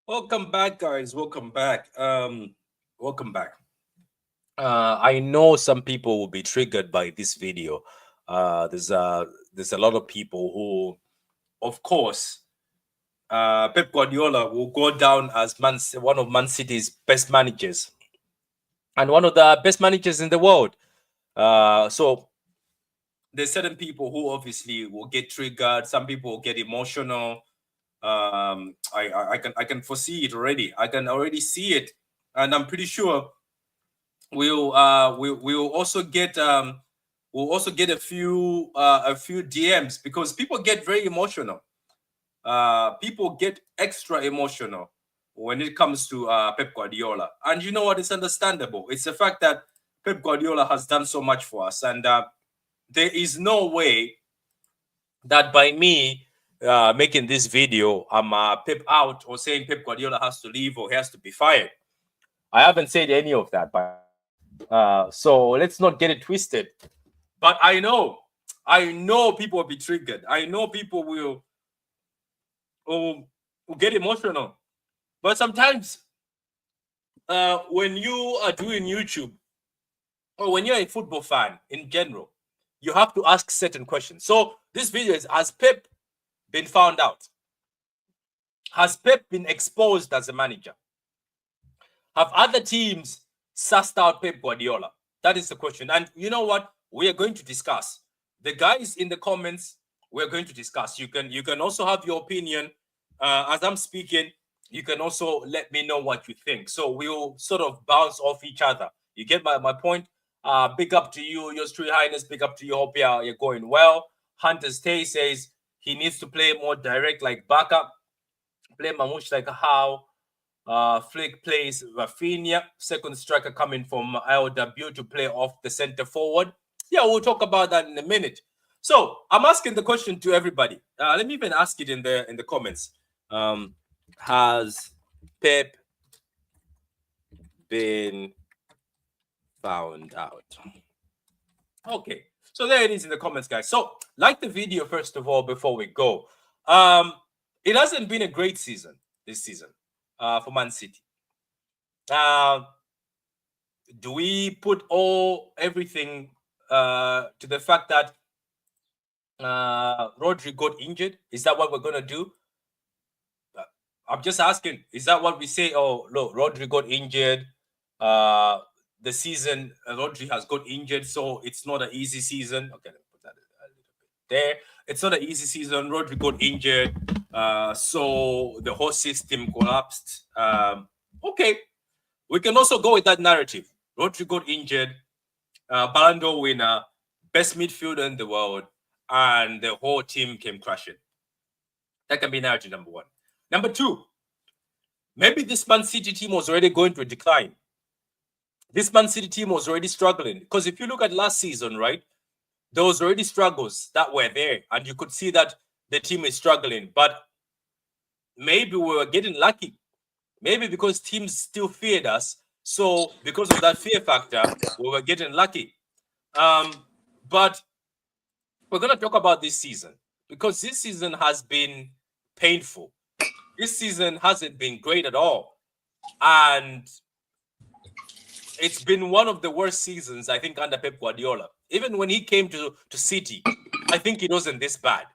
Welcome back, guys. Welcome back. Welcome back. I know some people will be triggered by this video. There's a lot of people who, of course, Pep Guardiola will go down as one of Man City's best managers and one of the best managers in the world. So there's certain people who obviously will get triggered. Some people will get emotional. I can foresee it already. I can already see it, and I'm pretty sure we'll also get a few DMs because people get very emotional. People get extra emotional when it comes to Pep Guardiola, and you know what? It's understandable. It's the fact that Pep Guardiola has done so much for us, and there is no way that by me making this video, I'm Pep out or saying Pep Guardiola has to leave or he has to be fired. I haven't said any of that, but so let's not get it twisted. But I know people will be triggered. I know people will get emotional. But sometimes when you are doing YouTube or when you're a football fan in general, you have to ask certain questions. So this video is, has Pep been found out? Has Pep been exposed as a manager? Have other teams sussed out Pep Guardiola? That is the question. And you know what? We are going to discuss. The guys in the comments, we're going to discuss. You can also have your opinion. As I'm speaking, you can also let me know what you think. So we'll sort of bounce off each other. You get my point? Big up to you, Your Street Highness. Big up to you. Hope you're going well. Hunter Stay says he needs to play more direct like backup. Play Mamouche like how Flick plays Rafinha. Second striker coming from LW to play off the center forward. Yeah, we'll talk about that in a minute. So I'm asking the question to everybody. Let me even ask it in the comments. Has Pep been found out. Okay, so there it is in the comments, guys. So like the video first of all before we go. It hasn't been a great season this season for Man City. Do we put everything to the fact that Rodri got injured? Is that what we're gonna do? I'm just asking. Is that what we say? Oh, look, Rodri got injured. The season Rodri has got injured, so it's not an easy season. Okay, let me put that a little bit there. It's not an easy season. Rodri got injured, so the whole system collapsed. Okay, we can also go with that narrative. Rodri got injured, Ballon d'Or winner, best midfielder in the world, and the whole team came crashing. That can be narrative number one. Number two, maybe this Man City team was already going to a decline. This Man City team was already struggling. Because if you look at last season, right, there was already struggles that were there. And you could see that the team is struggling. But maybe we were getting lucky. Maybe because teams still feared us. So because of that fear factor, we were getting lucky. But we're going to talk about this season. Because this season has been painful. This season hasn't been great at all. And it's been one of the worst seasons, I think, under Pep Guardiola. Even when he came to City, I think it wasn't this bad.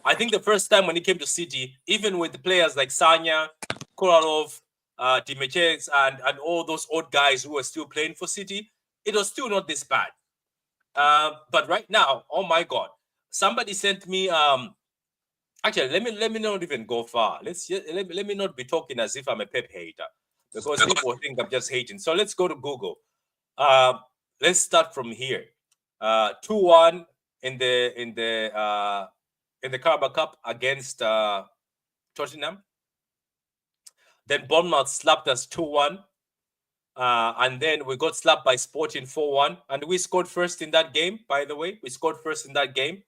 I think the first time when he came to City, even with the players like Sanya, Kolarov, Dimichev, and all those old guys who were still playing for City, it was still not this bad. But right now, oh my God, somebody sent me. Actually, let me not even go far. Let me not be talking as if I'm a Pep hater, because people think I'm just hating. So let's go to Google. Let's start from here. 2-1 in the Carabao Cup against Tottenham. Then Bournemouth slapped us 2-1. And then we got slapped by Sporting 4-1. And we scored first in that game, by the way. We scored first in that game.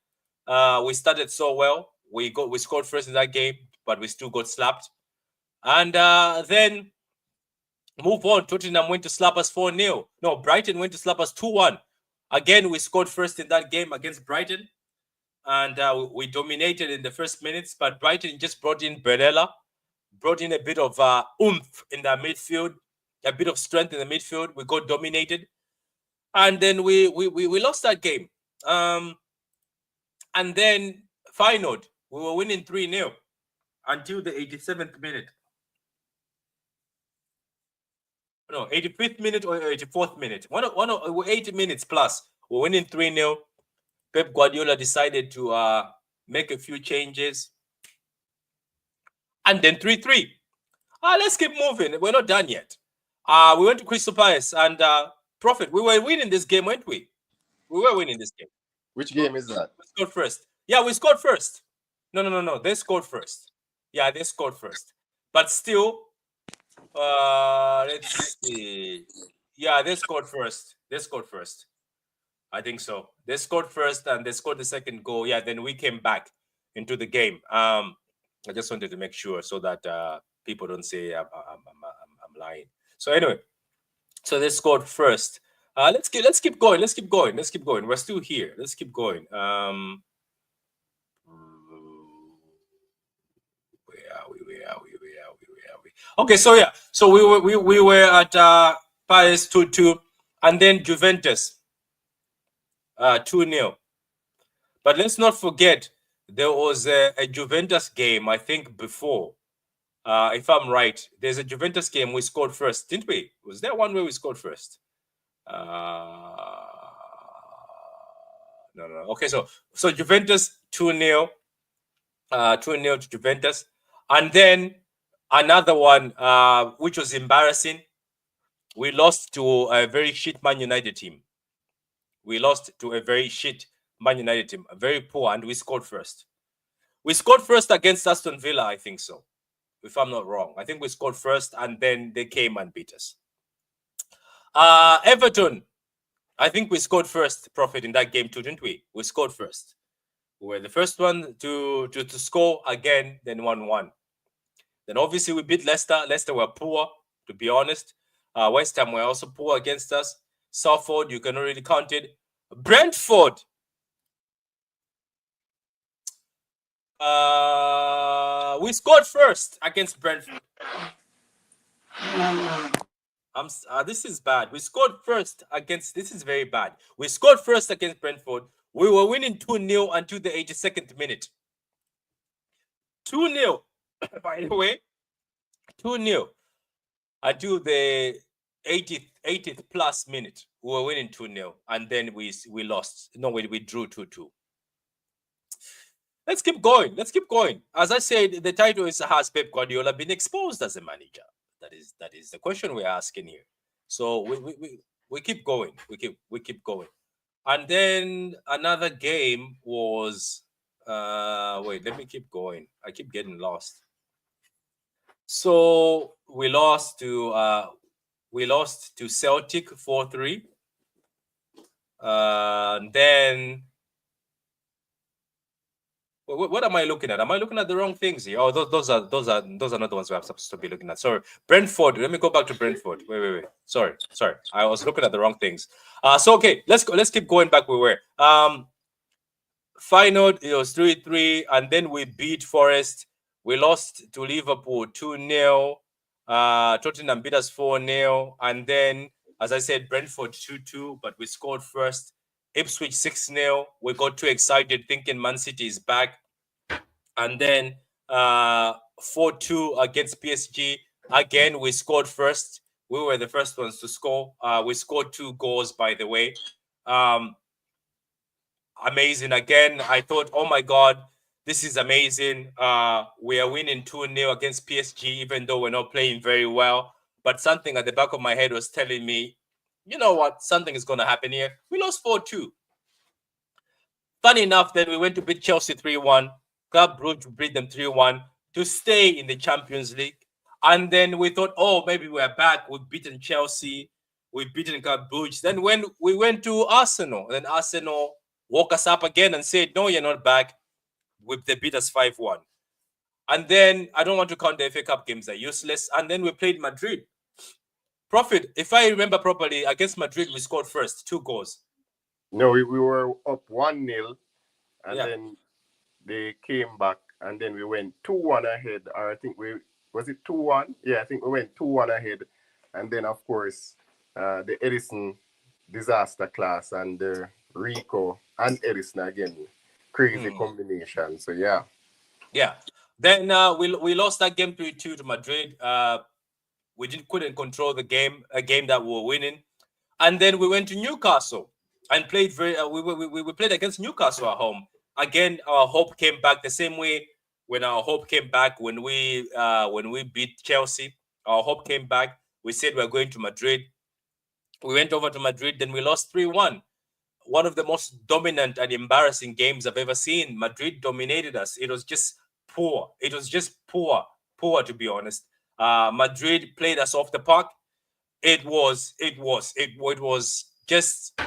We started so well. We scored first in that game, but we still got slapped. And then move on. Tottenham went to slap us 4-0. No, Brighton went to slap us 2-1. Again, we scored first in that game against Brighton. And we dominated in the first minutes. But Brighton just brought in Barella, brought in a bit of oomph in the midfield, a bit of strength in the midfield. We got dominated. And then we lost that game. And then final, we were winning 3-0 until the 87th minute. No, 85th minute or 84th minute. One of 80 minutes plus. We're winning 3-0. Pep Guardiola decided to make a few changes. And then 3-3. Let's keep moving. We're not done yet. We went to Crystal Palace and Prophet, we were winning this game, weren't we? We were winning this game. Which game is that? We scored first. Yeah, we scored first. No. They scored first. Yeah, they scored first. But still, let's see. Yeah, they scored first. I think so. They scored first and they scored the second goal. Yeah, then we came back into the game. I just wanted to make sure so that people don't say I'm lying. So anyway, so they scored first. Let's keep going. We're still here. Let's keep going. Where are we? Okay, so yeah, so we were at Paris 2-2, and then Juventus 2-0. But let's not forget there was a Juventus game, I think, before. If I'm right, there's a Juventus game we scored first, didn't we? Was there one where we scored first? No. Okay, so Juventus 2-0, 2-0 to Juventus, and then another one which was embarrassing. We lost to a very shit Man United team. Very poor, and we scored first. We scored first against Aston Villa, I think so, if I'm not wrong. I think we scored first, and then they came and beat us. Everton, I think we scored first, Prophet, in that game too, didn't we? We scored first. We were the first one to score again, then 1-1. Then obviously we beat Leicester. Leicester were poor, to be honest. West Ham were also poor against us. Salford, you cannot really count it. Brentford. We scored first against Brentford. This is bad. We scored first against. This is very bad. We scored first against Brentford. We were winning 2-0 until the 82nd minute. 2-0, by the way. 2-0 until the 80th plus minute. We were winning 2-0, and then we lost. No, we drew 2-2. Let's keep going. Let's keep going. As I said, the title is, has Pep Guardiola been exposed as a manager? That is the question we're asking here. So we keep going. We keep going. And then another game was wait, let me keep going. I keep getting lost. So we lost to Celtic 4-3. Then what am I looking at? Am I looking at the wrong things here? Oh, those are not the ones I'm supposed to be looking at. Sorry, Brentford. Let me go back to Brentford. Wait. Sorry. I was looking at the wrong things. So okay, let's go. Let's keep going back where we were. Final, it was 3-3, and then we beat Forest. We lost to Liverpool 2-0. Tottenham beat us 4-0, and then, as I said, Brentford 2-2, but we scored first. Ipswich 6-0. We got too excited thinking Man City is back. And then 4-2 against PSG. Again, we scored first. We were the first ones to score. We scored 2 goals, by the way. Amazing. Again, I thought, oh my God, this is amazing. We are winning 2-0 against PSG, even though we're not playing very well. But something at the back of my head was telling me, you know what? Something is going to happen here. We lost 4-2. Funny enough, then we went to beat Chelsea 3-1. Club Brugge beat them 3-1 to stay in the Champions League. And then we thought, oh, maybe we're back. We've beaten Chelsea. We've beaten Club Brugge. Then when we went to Arsenal, then Arsenal woke us up again and said, no, you're not back. They beat us 5-1. And then I don't want to count the FA Cup games. They're useless. And then we played Madrid. Prophet, if I remember properly, against Madrid, we scored first, 2 goals. No, we were up 1-0, and then they came back, and then we went 2-1 ahead. Or I think was it 2-1? Yeah, I think we went 2-1 ahead. And then, of course, the Edison disaster class and the Rico and Edison again. Crazy combination. So, yeah. Yeah. Then we lost that game 3-2 to Madrid. We couldn't control the game, a game that we were winning. And then we went to Newcastle and played we played against Newcastle at home. Again, our hope came back the same way when our hope came back when we beat Chelsea. Our hope came back. We said we're going to Madrid. We went over to Madrid, then we lost 3-1. One of the most dominant and embarrassing games I've ever seen. Madrid dominated us. It was just poor. It was just poor, to be honest. Madrid played us off the park. It was just,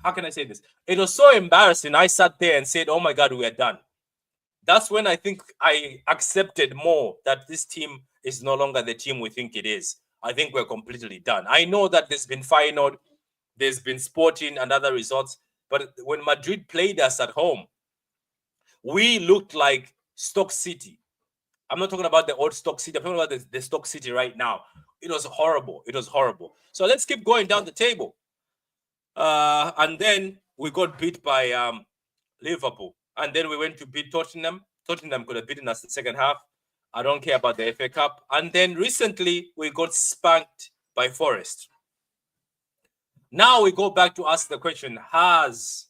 how can I say this? It was so embarrassing. I sat there and said, oh my God, we are done. That's when I think I accepted more that this team is no longer the team we think it is. I think we're completely done. I know that there's been Feyenoord, there's been Sporting and other results, but when Madrid played us at home, we looked like Stoke City. I'm not talking about the old Stoke City. I'm talking about the Stoke City right now. It was horrible. It was horrible. So let's keep going down the table. And then we got beat by Liverpool. And then we went to beat Tottenham. Tottenham could have beaten us in the second half. I don't care about the FA Cup. And then recently, we got spanked by Forest. Now we go back to ask the question, has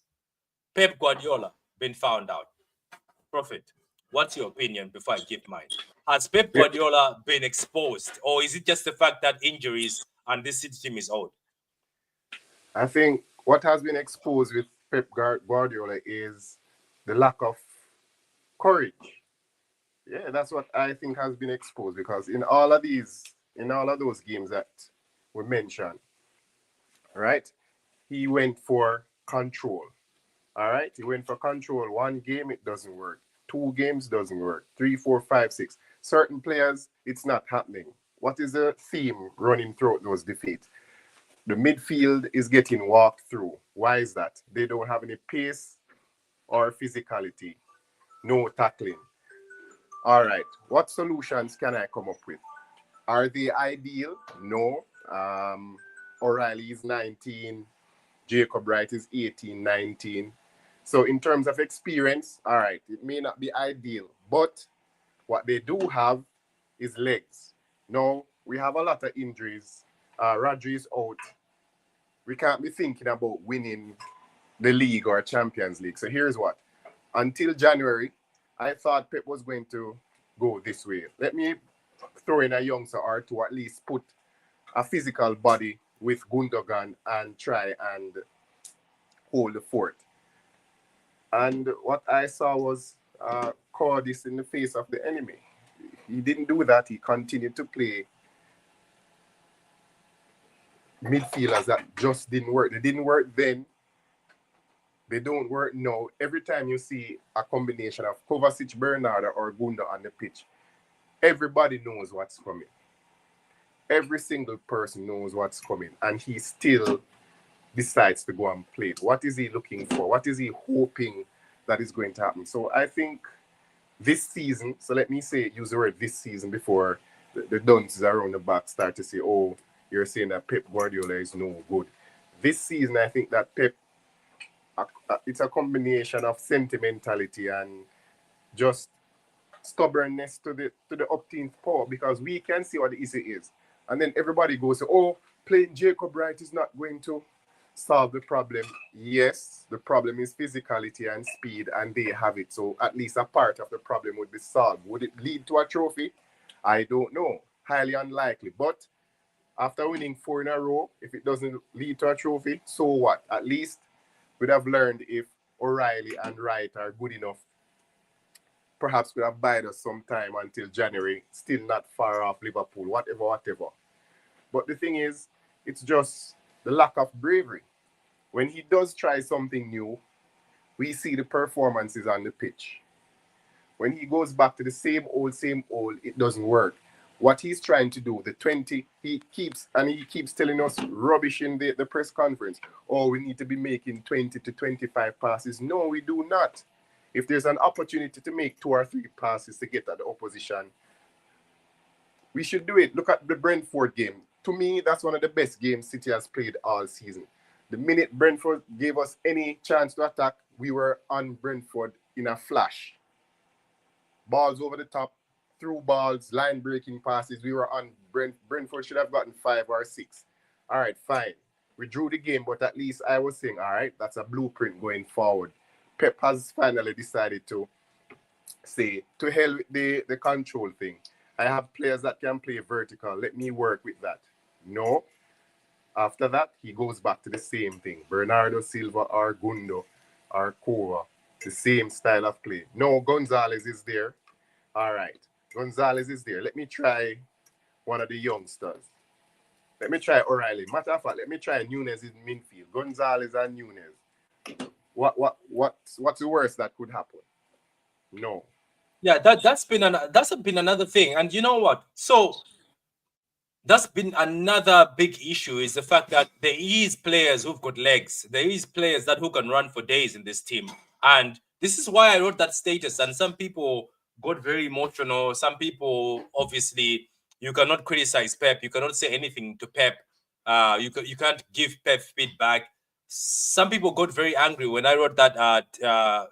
Pep Guardiola been found out? Prophet, what's your opinion before I give mine? Has Pep Guardiola been exposed, or is it just the fact that injuries and this City team is old? I think what has been exposed with Pep Guardiola is the lack of courage. Yeah, that's what I think has been exposed, because in all of those games that we mentioned, right, he went for control. All right, he went for control. 1 game, it doesn't work. 2 games doesn't work. 3, 4, 5, 6. Certain players, it's not happening. what is the theme running throughout those defeats? The midfield is getting walked through. Why is that? They don't have any pace or physicality, no tackling. All right, what solutions can I come up with? Are they ideal? No. O'Reilly is 19, Jacob Wright is 18, 19. So in terms of experience, all right, it may not be ideal, but what they do have is legs. No, we have a lot of injuries. Rodri is out. We can't be thinking about winning the league or Champions League. So here's what. Until January, I thought Pep was going to go this way. Let me throw in a youngster or two, at least put a physical body with Gundogan and try and hold the fort. And what I saw was cowardice in the face of the enemy. He didn't do that. He continued to play midfielders that just didn't work. They didn't work then. They don't work now. Every time you see a combination of Kovacic, Bernardo, or Gunda on the pitch, everybody knows what's coming. Every single person knows what's coming, and he still decides to go and play it. What is he looking for? What is he hoping that is going to happen? So I think this season, so let me use the word this season before the dunces around the back start to say, oh, you're saying that Pep Guardiola is no good. This season, I think that Pep, it's a combination of sentimentality and just stubbornness to the 18th power, because we can see what the issue is. And then everybody goes, oh, playing Jacob Wright is not going to solve the problem. Yes, the problem is physicality and speed, and they have it. So at least a part of the problem would be solved. Would it lead to a trophy? I don't know. Highly unlikely. But after winning 4 in a row, if it doesn't lead to a trophy, so what? At least we'd have learned if O'Reilly and Wright are good enough. Perhaps we'd have bided us some time until January, still not far off Liverpool, whatever. But the thing is, it's just the lack of bravery. When he does try something new, we see the performances on the pitch. When he goes back to the same old, it doesn't work. What he's trying to do, the 20, he keeps telling us rubbish in the press conference. Oh, we need to be making 20 to 25 passes. No, we do not. If there's an opportunity to make 2 or 3 passes to get at the opposition, we should do it. Look at the Brentford game. To me, that's one of the best games City has played all season. The minute Brentford gave us any chance to attack, we were on Brentford in a flash. Balls over the top, through balls, line-breaking passes. We were on Brentford should have gotten 5 or 6. All right, fine. We drew the game, but at least I was saying, all right, that's a blueprint going forward. Pep has finally decided to say, to hell with the control thing. I have players that can play vertical. Let me work with that. No. After that, he goes back to the same thing. Bernardo Silva or Gundo or Kova. The same style of play. No, Gonzalez is there. All right. Gonzalez is there. Let me try one of the youngsters. Let me try O'Reilly. Matter of fact, let me try Nunes in midfield. Gonzalez and Nunes. What's the worst that could happen? No. Yeah, that's been another thing. And you know what? So that's been another big issue, is the fact that there is players who've got legs. There is players who can run for days in this team. And this is why I wrote that status. And some people got very emotional. Some people, obviously, you cannot criticize Pep. You cannot say anything to Pep. You can't give Pep feedback. Some people got very angry when I wrote that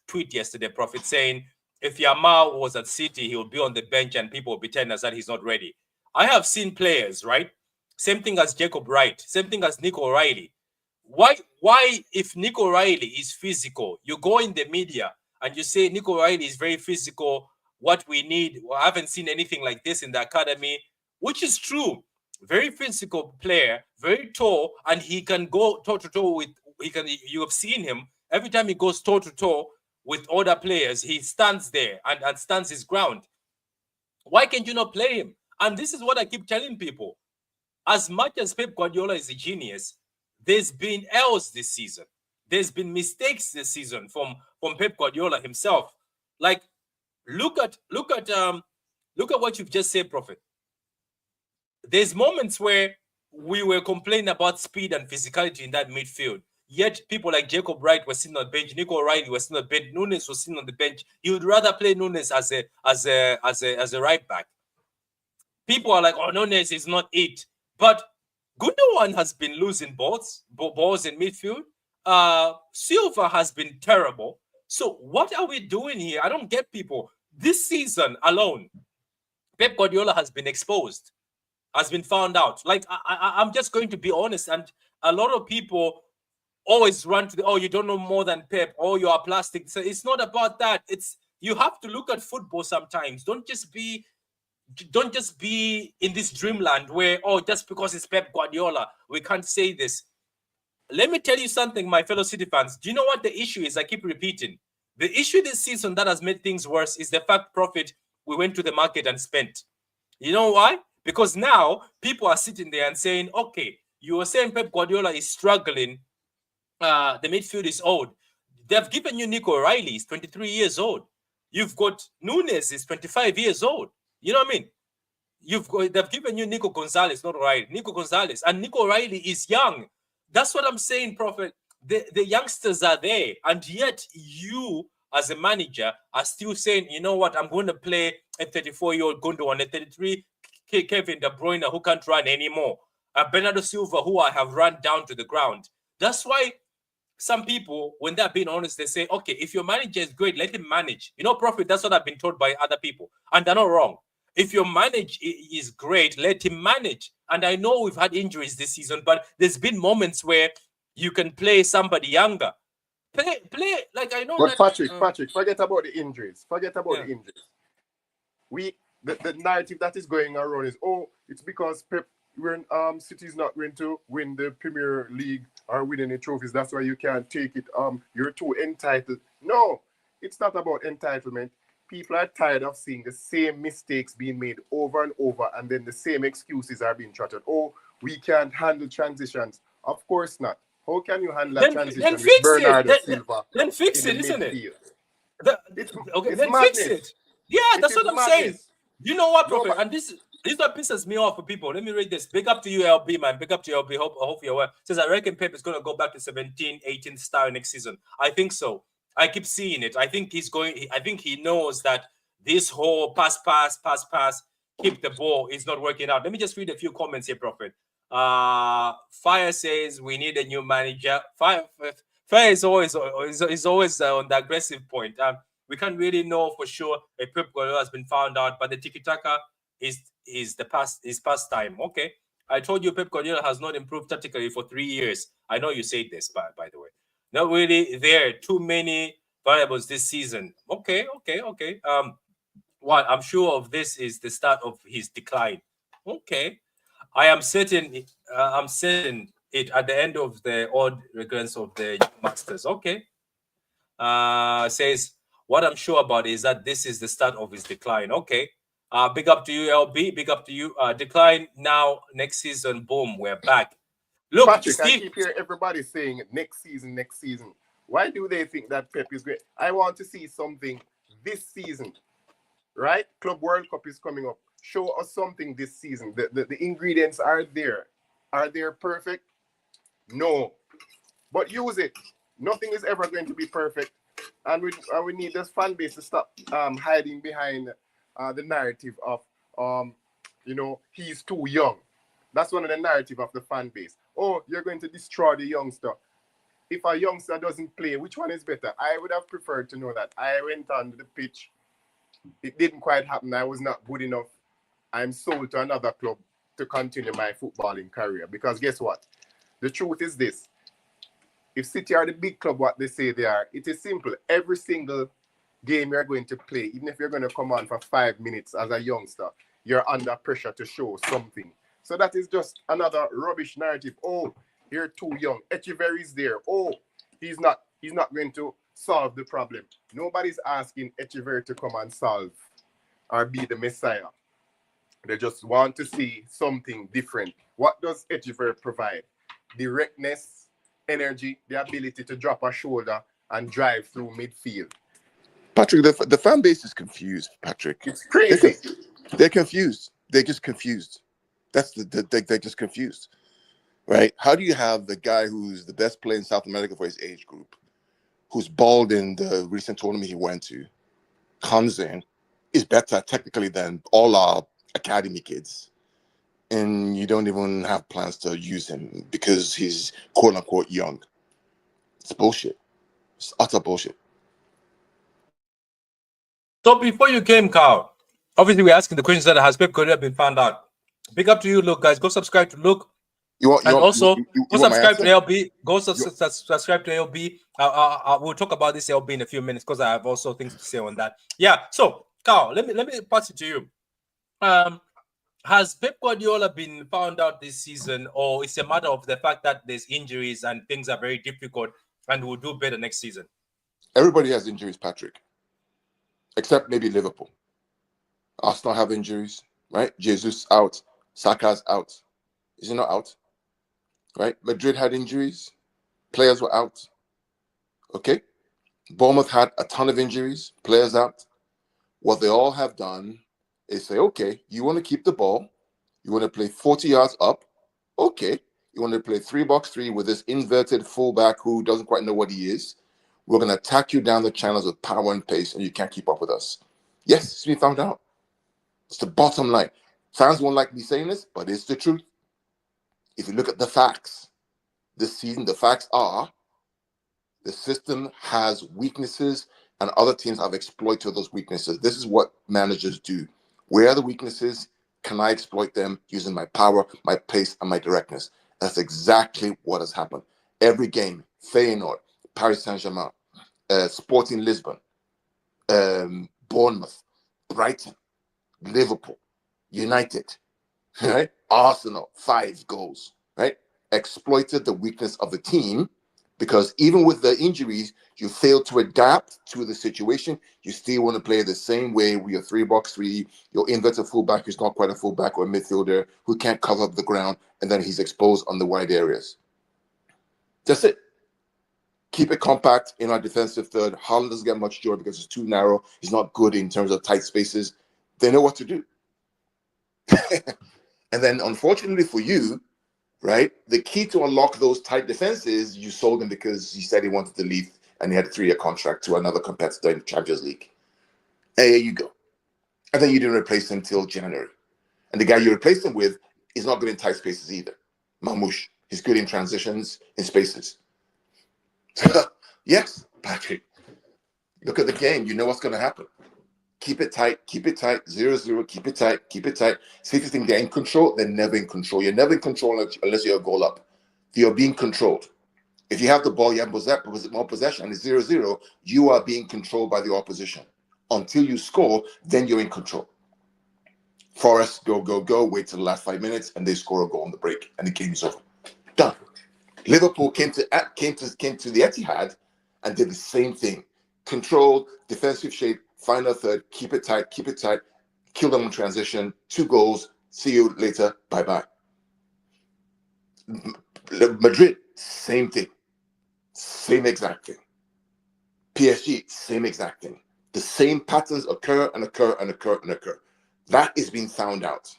tweet yesterday, Prophet, saying if Yamal was at City, he would be on the bench and people would pretend as that he's not ready. I have seen players, right? Same thing as Jacob Wright, same thing as Nick O'Reilly. Why, if Nick O'Reilly is physical, you go in the media and you say Nick O'Reilly is very physical, what we need, I haven't seen anything like this in the academy, which is true. Very physical player, very tall, and he can go toe-to-toe with, you have seen him, every time he goes toe-to-toe with other players, he stands there and stands his ground. Why can't you not play him? And this is what I keep telling people. As much as Pep Guardiola is a genius, there's been errors this season. There's been mistakes this season from Pep Guardiola himself. Like, look at what you've just said, Prophet. there's moments where we were complaining about speed and physicality in that midfield. Yet people like Jacob Wright were sitting on the bench, Nico O'Reilly was sitting on the bench, Nunes was sitting on the bench. He would rather play Nunes as a right back. People are like, oh, Nunes is not it. But Gundogan has been losing balls in midfield. Silva has been terrible. So what are we doing here? I don't get people. This season alone, Pep Guardiola has been exposed, has been found out. Like, I'm just going to be honest. And a lot of people always run to oh, you don't know more than Pep. Oh, you are plastic. So it's not about that. It's, you have to look at football sometimes. Don't just be in this dreamland where, oh, just because it's Pep Guardiola, we can't say this. Let me tell you something, my fellow City fans. Do you know what the issue is? I keep repeating. The issue this season that has made things worse is the fact, Prophet, we went to the market and spent. You know why? Because now people are sitting there and saying, okay, you were saying Pep Guardiola is struggling. The midfield is old. They've given you Nico O'Reilly, he's 23 years old. You've got Nunes, is 25 years old. You know what I mean? They've given you Nico Gonzalez, not O'Reilly. Nico Gonzalez. And Nico O'Reilly is young. That's what I'm saying, Prophet. The youngsters are there. And yet you, as a manager, are still saying, you know what, I'm going to play a 34-year-old Gundogan, a 33 Kevin De Bruyne who can't run anymore. Bernardo Silva, who I have run down to the ground. That's why some people, when they're being honest, they say, okay, if your manager is great, let him manage. You know, Prophet, that's what I've been told by other people. And they're not wrong. If your manager is great, let him manage. And I know we've had injuries this season, but there's been moments where you can play somebody younger. Play like I know. But that, Patrick, forget about the injuries. Forget about the injuries. The narrative that is going around is, oh, it's because Pep, City's not going to win the Premier League or win any trophies. That's why you can't take it. You're too entitled. No, it's not about entitlement. People are tired of seeing the same mistakes being made over and over, and then the same excuses are being trotted. Oh, we can't handle transitions. Of course not. How can you handle a transition with Bernardo Silva? Then fix it, isn't it? Okay, then madness. Fix it. Yeah, that's what I'm saying. You know what, Prophet? And this is what pisses me off for people. Let me read this. Big up to you, LB, man. Big up to you, LB. Hope you're well. Says, I reckon Pep is going to go back to 17, 18 style next season. I think so. I keep seeing it. I think he knows that this whole pass, keep the ball is not working out. Let me just read a few comments here, Prophet. Fire says we need a new manager. Fire is always on the aggressive point. We can't really know for sure if Pep Guardiola has been found out, but the tiki-taka is past time. Okay. I told you Pep Guardiola has not improved tactically for 3 years. I know you said this, by the way. Not really there. Too many variables this season. Okay. What I'm sure of this is the start of his decline. Okay. I am certain it at the end of the odd recurrence of the Masters. Okay. Says, what I'm sure about is that this is the start of his decline. Okay. Big up to you, LB. Big up to you. Decline now, next season, boom, we're back. Look, Patrick, I keep hearing everybody saying next season. Why do they think that Pep is great? I want to see something this season, right? Club World Cup is coming up. Show us something this season. The ingredients are there. Are they perfect? No. But use it. Nothing is ever going to be perfect. And we need this fan base to stop hiding behind the narrative of, he's too young. That's one of the narrative of the fan base. Oh, you're going to destroy the youngster. If a youngster doesn't play, which one is better? I would have preferred to know that. I went on the pitch. It didn't quite happen. I was not good enough. I'm sold to another club to continue my footballing career. Because guess what? The truth is this. If City are the big club, what they say they are, it is simple. Every single game you're going to play, even if you're going to come on for 5 minutes as a youngster, you're under pressure to show something. So that is just another rubbish narrative. Oh, you're too young. Echeverry is there. Oh, he's not going to solve the problem. Nobody's asking Echeverry to come and solve or be the Messiah. They just want to see something different. What does Echeverry provide? Directness, energy, the ability to drop a shoulder and drive through midfield. Patrick, the fan base is confused, Patrick. It's crazy. They're confused. They're just confused. That's they're just confused, right? How do you have the guy who's the best player in South America for his age group, who's balled in the recent tournament he went to, comes in, is better technically than all our academy kids, and you don't even have plans to use him because he's quote unquote young? It's bullshit. It's utter bullshit. So before you came, Carl, obviously we're asking the questions that has Pep Guardiola been found out. Big up to you, Luke, guys. Go subscribe to Luke. And also, go want my subscribe to answer? LB. Go subscribe to LB. We'll talk about this LB in a few minutes because I have also things to say on that. Yeah. So, Carl, let me pass it to you. Has Pep Guardiola been found out this season, or it's a matter of the fact that there's injuries and things are very difficult, and will do better next season? Everybody has injuries, Patrick, except maybe Liverpool. Arsenal have injuries, right? Jesus out, Saka's out. Is he not out? Right? Madrid had injuries, players were out. Okay. Bournemouth had a ton of injuries, players out. What they all have done is say, okay, you want to keep the ball, you want to play 40 yards up, okay. You want to play 3-box-3 with this inverted fullback who doesn't quite know what he is. We're going to attack you down the channels with power and pace, and you can't keep up with us. Yes, it's been found out. It's the bottom line. Fans won't like me saying this, but it's the truth. If you look at the facts this season, the facts are the system has weaknesses and other teams have exploited those weaknesses. This is what managers do. Where are the weaknesses? Can I exploit them using my power, my pace, and my directness? That's exactly what has happened. Every game, Feyenoord, Paris Saint-Germain, Sporting Lisbon, Bournemouth, Brighton, Liverpool, United, right? Arsenal, 5 goals, right? Exploited the weakness of the team because even with the injuries, you failed to adapt to the situation. You still want to play the same way with your 3-box-3, your inverted fullback who's not quite a fullback or a midfielder who can't cover up the ground, and then he's exposed on the wide areas. That's it. Keep it compact in our defensive third. Haaland doesn't get much joy because it's too narrow. He's not good in terms of tight spaces. They know what to do. And then, unfortunately for you, right, the key to unlock those tight defenses, you sold him because he said he wanted to leave and he had a 3-year contract to another competitor in the Champions League. And here you go. And then you didn't replace him till January. And the guy you replaced him with is not good in tight spaces either. Mamouche. He's good in transitions, in spaces. Yes, Patrick. Look at the game. You know what's going to happen. Keep it tight, 0-0, keep it tight. See if you think they're in control, they're never in control. You're never in control unless you're a goal up. You're being controlled. If you have the ball, you have more possession, and it's 0-0, you are being controlled by the opposition. Until you score, then you're in control. Forest, go, wait till the last 5 minutes, and they score a goal on the break, and the game is over. Done. Liverpool came to the Etihad and did the same thing. Controlled, defensive shape, final third, keep it tight, kill them in transition, 2 goals, see you later, bye-bye. Madrid, same thing. Same exact thing. PSG, same exact thing. The same patterns occur. That is being found out.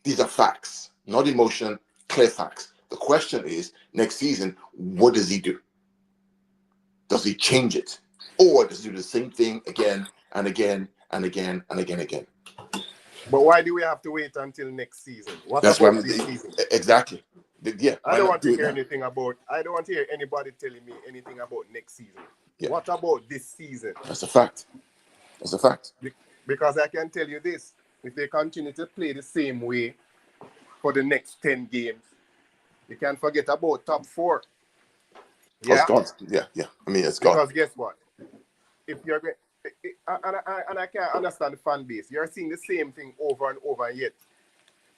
These are facts, not emotion, clear facts. The question is, next season, what does he do? Does he change it? Or does he do the same thing again and again and again and again? But why do we have to wait until next season? What That's about why this season? Exactly. Yeah. I don't want to hear anything about. I don't want to hear anybody telling me anything about next season. Yeah. What about this season? That's a fact. Because I can tell you this: if they continue to play the same way for the next 10 games, you can't forget about top 4. Yeah. Oh, it's gone. Yeah. I mean, it's gone. Because guess what? If you're going, and I can't understand the fan base. You're seeing the same thing over and over, and yet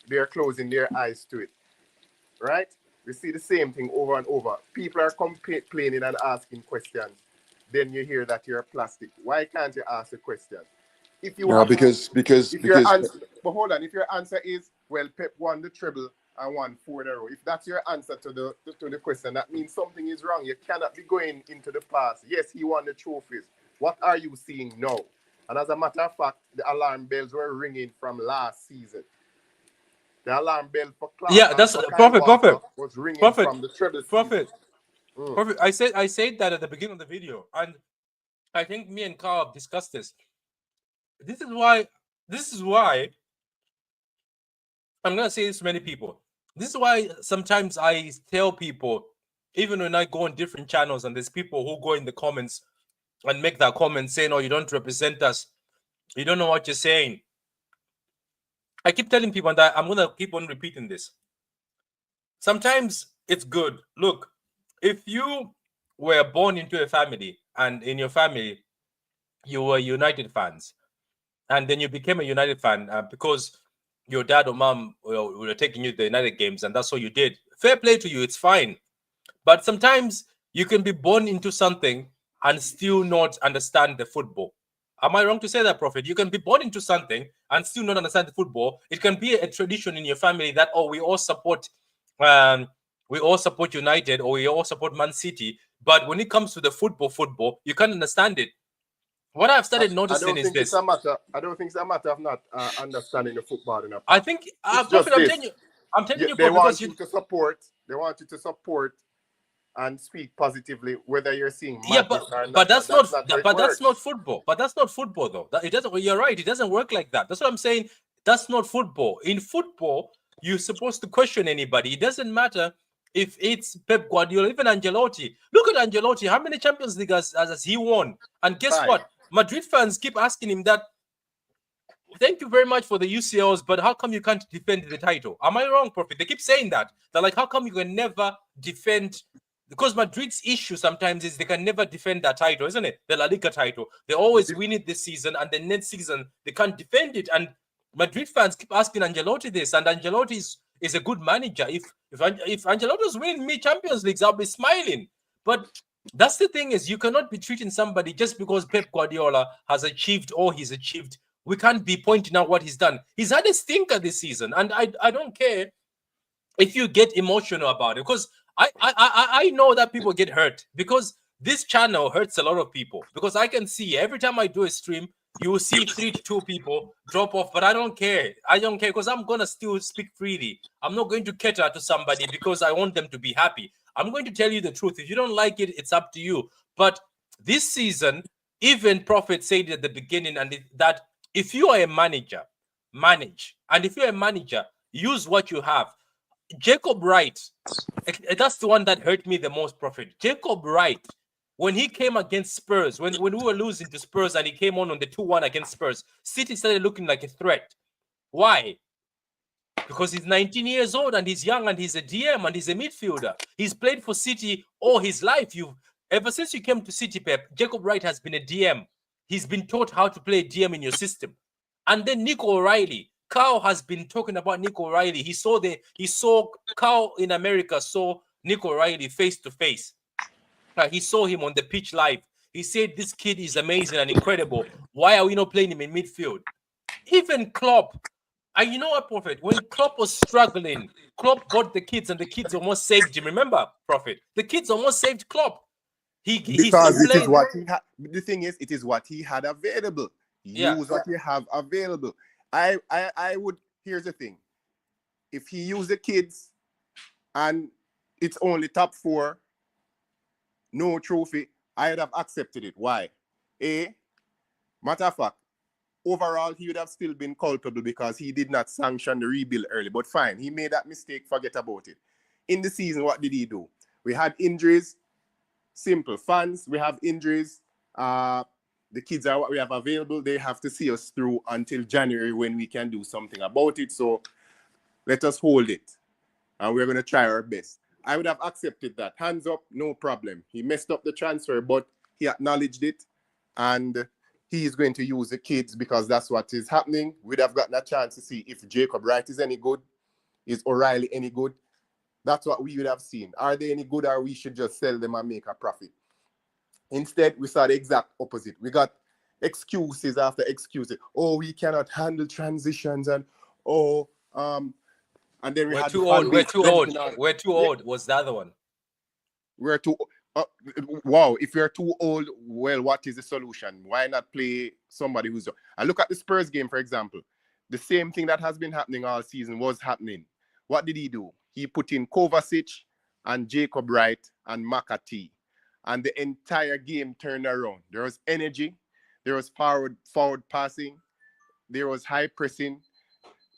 they're closing their eyes to it. Right? We see the same thing over and over. People are complaining and asking questions. Then you hear that you're plastic. Why can't you ask a question? If you because but hold on, if your answer is, well, Pep won the treble and won 4 in a row, if that's your answer to the question, that means something is wrong. You cannot be going into the past. Yes, he won the trophies. What are you seeing now? And as a matter of fact, the alarm bells were ringing from last season. The alarm bell for Clark Yeah, and that's for Kyle Prophet, Walker Prophet, was ringing Prophet, from the treble seat. Prophet, Mm. Prophet. I said that at the beginning of the video, and I think me and Carl have discussed this. This is why. This is why I'm gonna say this to many people. This is why sometimes I tell people, even when I go on different channels, and there's people who go in the comments and make that comment saying, "Oh, you don't represent us. You don't know what you're saying." I keep telling people, and I'm gonna keep on repeating this. Sometimes it's good. Look, if you were born into a family, and in your family you were United fans, and then you became a United fan because your dad or mom were taking you to the United games, and that's what you did. Fair play to you, it's fine. But sometimes you can be born into something and still not understand the football. Am I wrong to say that, Prophet? You can be born into something and still not understand the football. It can be a tradition in your family that, oh, um, we all support United, or we all support Man City. But when it comes to the football, you can't understand it. What I've started I noticing don't is think it's this. a matter. I don't think it's a matter of not understanding the football in a I part. think, It's Prophet, just this. I'm telling you, They Prophet, want because you to support. They want you to support and speak positively, whether you're seeing yeah, madness or but not. that's That's not how it that's not works. football. But that's not football, though. It doesn't. You're right. It doesn't work like that. That's what I'm saying. That's not football. In football, you're supposed to question anybody. It doesn't matter if it's Pep Guardiola, even Ancelotti. Look at Ancelotti. How many Champions League has he won? And guess 5. what? Madrid fans keep asking him that. Thank you very much for the UCLs, but how come you can't defend the title? Am I wrong, Prophet? They keep saying that. They're like, how come you can never defend? Because Madrid's issue sometimes is they can never defend that title, isn't it? The La Liga title. They always win it this season, and the next season they can't defend it. And Madrid fans keep asking Ancelotti this, and Ancelotti is a good manager. If Ancelotti's winning me Champions Leagues, I'll be smiling. But that's the thing, is you cannot be treating somebody just because Pep Guardiola has achieved all he's achieved. We can't be pointing out what he's done. He's had a stinker this season, and I don't care if you get emotional about it, because I know that people get hurt, because this channel hurts a lot of people, because I can see every time I do a stream, you will see 3 to 2 people drop off, but I don't care. I don't care, because I'm gonna still speak freely. I'm not going to cater to somebody because I want them to be happy. I'm going to tell you the truth. If you don't like it, it's up to you. But this season, even Prophet said at the beginning, that if you are a manager, manage, and if you're a manager, use what you have. Jacob Wright, that's the one that hurt me the most, Prophet. Jacob Wright, when he came against Spurs, when we were losing to Spurs and he came on the 2-1 against Spurs, City started looking like a threat. Why? Because he's 19 years old and he's young and he's a DM and he's a midfielder. He's played for City all his life. Ever since you came to City, Pep, Jacob Wright has been a DM. He's been taught how to play a DM in your system. And then Nico O'Reilly. Carl has been talking about Nico O'Reilly. He saw Carl in America, saw Nico O'Reilly face to face. He saw him on the pitch live. He said, this kid is amazing and incredible. Why are we not playing him in midfield? Even Klopp. And you know what, Prophet? When Klopp was struggling, Klopp bought the kids and the kids almost saved him. Remember, Prophet? The kids almost saved Klopp. He still Because it is played. what he had. The thing is, it is what he had available. Yeah. Use what you have available. I would. Here's the thing. If he used the kids and it's only top 4, no trophy, I'd have accepted it. Why? Matter of fact, overall, he would have still been culpable because he did not sanction the rebuild early. But fine, he made that mistake, forget about it. In the season, what did he do? We had injuries. Simple. Fans, we have injuries. The kids are what we have available. They have to see us through until January when we can do something about it. So let us hold it. And we're going to try our best. I would have accepted that. Hands up, no problem. He messed up the transfer, but he acknowledged it. And he is going to use the kids because that's what is happening. We'd have gotten a chance to see if Jacob Wright is any good. Is O'Reilly any good? That's what we would have seen. Are they any good, or we should just sell them and make a profit? Instead, we saw the exact opposite. We got excuses after excuses. Oh, we cannot handle transitions, and and then we We're had the too fan old. We're base too old. jumping on. We're too Yeah, old was the other one. we're too. Wow, if you're too old, well, what is the solution? Why not play somebody who's? I look at the Spurs game, for example. The same thing that has been happening all season was happening. What did he do? He put in Kovacic and Jacob Wright and McAtee. And the entire game turned around. There was energy. There was forward passing. There was high pressing.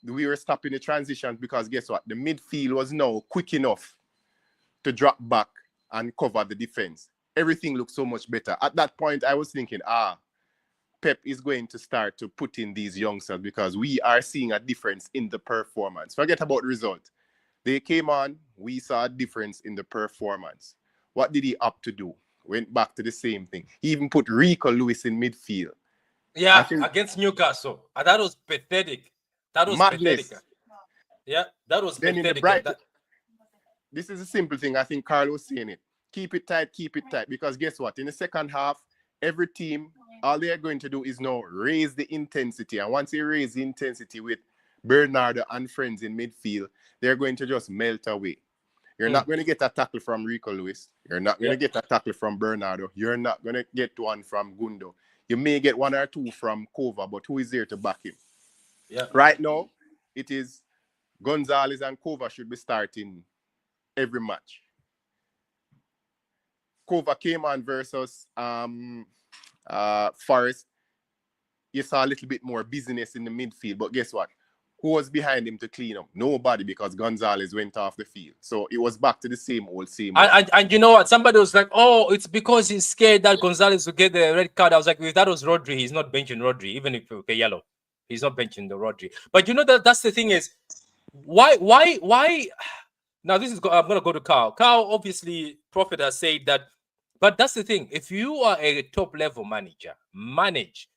We were stopping the transitions because guess what? The midfield was now quick enough to drop back and cover the defense. Everything looked so much better. At that point, I was thinking, Pep is going to start to put in these youngsters because we are seeing a difference in the performance. Forget about the result. They came on, we saw a difference in the performance. What did he opt to do? Went back to the same thing. He even put Rico Lewis in midfield. Yeah, against Newcastle. That was pathetic. That was madness. Pathetic. Yeah, that was then pathetic. This is a simple thing. I think Carl was saying it. Keep it tight. Because guess what? In the second half, every team, all they are going to do is now raise the intensity. And once they raise the intensity with Bernardo and friends in midfield, they're going to just melt away. You're not going to get a tackle from Rico Lewis. You're not going to get a tackle from Bernardo. You're not going to get one from Gundo. You may get one or two from Kova, but who is there to back him? Yeah. Right now, it is Gonzalez and Kova should be starting every match. Kova came on versus Forest. You saw a little bit more business in the midfield, but guess what? Who was behind him to clean up? Nobody, because Gonzalez went off the field. So it was back to the same old. And you know what? Somebody was like, oh, it's because he's scared that Gonzalez will get the red card. I was like, if that was Rodri, he's not benching Rodri, even if okay, yellow. He's not benching the Rodri. But you know that's the thing is, why? Now this is I'm gonna go to Carl. Carl, obviously, Prophet has said that, but that's the thing. If you are a top level manager, manage.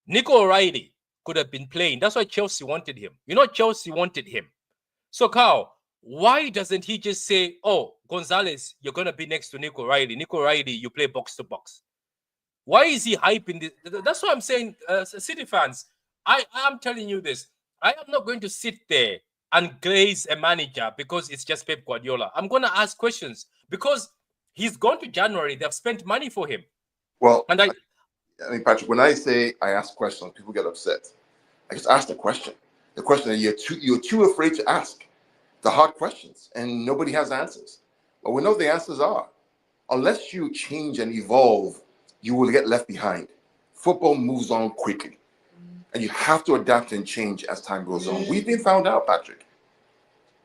Nico O'Reilly could have been playing. That's why Chelsea wanted him. You know, Chelsea wanted him. So, Carl, why doesn't he just say, oh, Gonzalez, you're going to be next to Nico O'Reilly. Nico O'Reilly, you play box to box. Why is he hyping this? That's what I'm saying, City fans. I am telling you this. I am not going to sit there and glaze a manager because it's just Pep Guardiola. I'm going to ask questions because he's gone to January. They've spent money for him. Well, and I mean, Patrick, when I say I ask questions, people get upset. I just ask the question. The question that you're too afraid to ask the hard questions, and nobody has answers. But we know the answers are. Unless you change and evolve, you will get left behind. Football moves on quickly, and you have to adapt and change as time goes on. We've been found out, Patrick.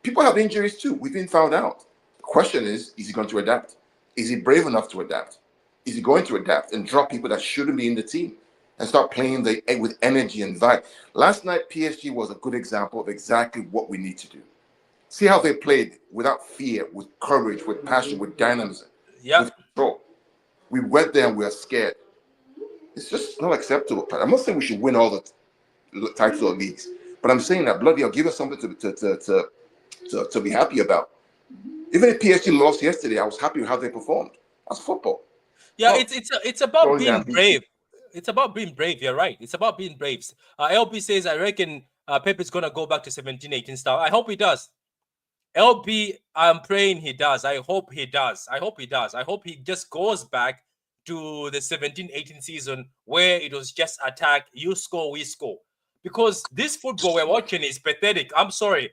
People have injuries too. We've been found out. The question is he going to adapt? Is he brave enough to adapt? Is he going to adapt and drop people that shouldn't be in the team and start playing with energy and vibe? Last night, PSG was a good example of exactly what we need to do. See how they played without fear, with courage, with passion, with dynamism, with control. We went there and we were scared. It's just not acceptable. I'm not saying we should win all the titles or leagues, but I'm saying that bloody hell, give us something to be happy about. Even if PSG lost yesterday, I was happy with how they performed. That's football. Yeah, it's about being brave. It's about being brave. You're right. It's about being brave. LB says, I reckon Pep is going to go back to 17-18 style. I hope he does. LB, I'm praying he does. I hope he does. I hope he just goes back to the 17-18 season where it was just attack. You score, we score. Because this football we're watching is pathetic. I'm sorry.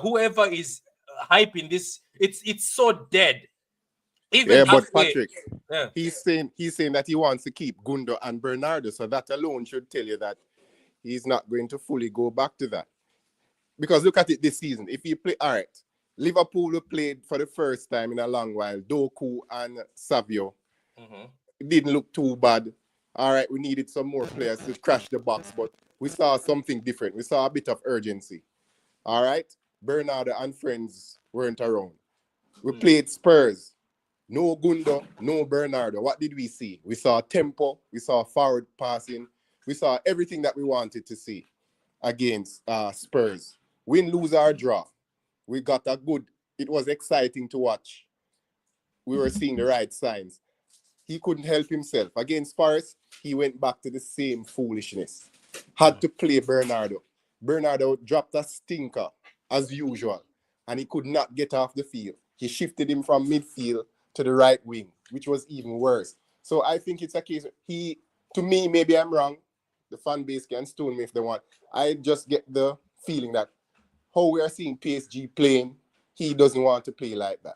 Whoever is hyping this, it's so dead. Even but Patrick, he's saying that he wants to keep Gundo and Bernardo, so that alone should tell you that he's not going to fully go back to that. Because look at it this season. If you play, all right, Liverpool played for the first time in a long while, Doku and Savio. It didn't look too bad. All right, we needed some more players to crash the box, but we saw something different. We saw a bit of urgency. All right, Bernardo and friends weren't around. We played Spurs. No Gundo, no Bernardo. What did we see? We saw tempo. We saw forward passing. We saw everything that we wanted to see against Spurs. Win, lose, or draw. We got a good... It was exciting to watch. We were seeing the right signs. He couldn't help himself. Against Forest, he went back to the same foolishness. Had to play Bernardo. Bernardo dropped a stinker, as usual, and he could not get off the field. He shifted him from midfield to the right wing, which was even worse. So I think it's a case, to me, maybe I'm wrong, The fan base can stone me if they want. I just get the feeling that how we are seeing PSG playing, he doesn't want to play like that.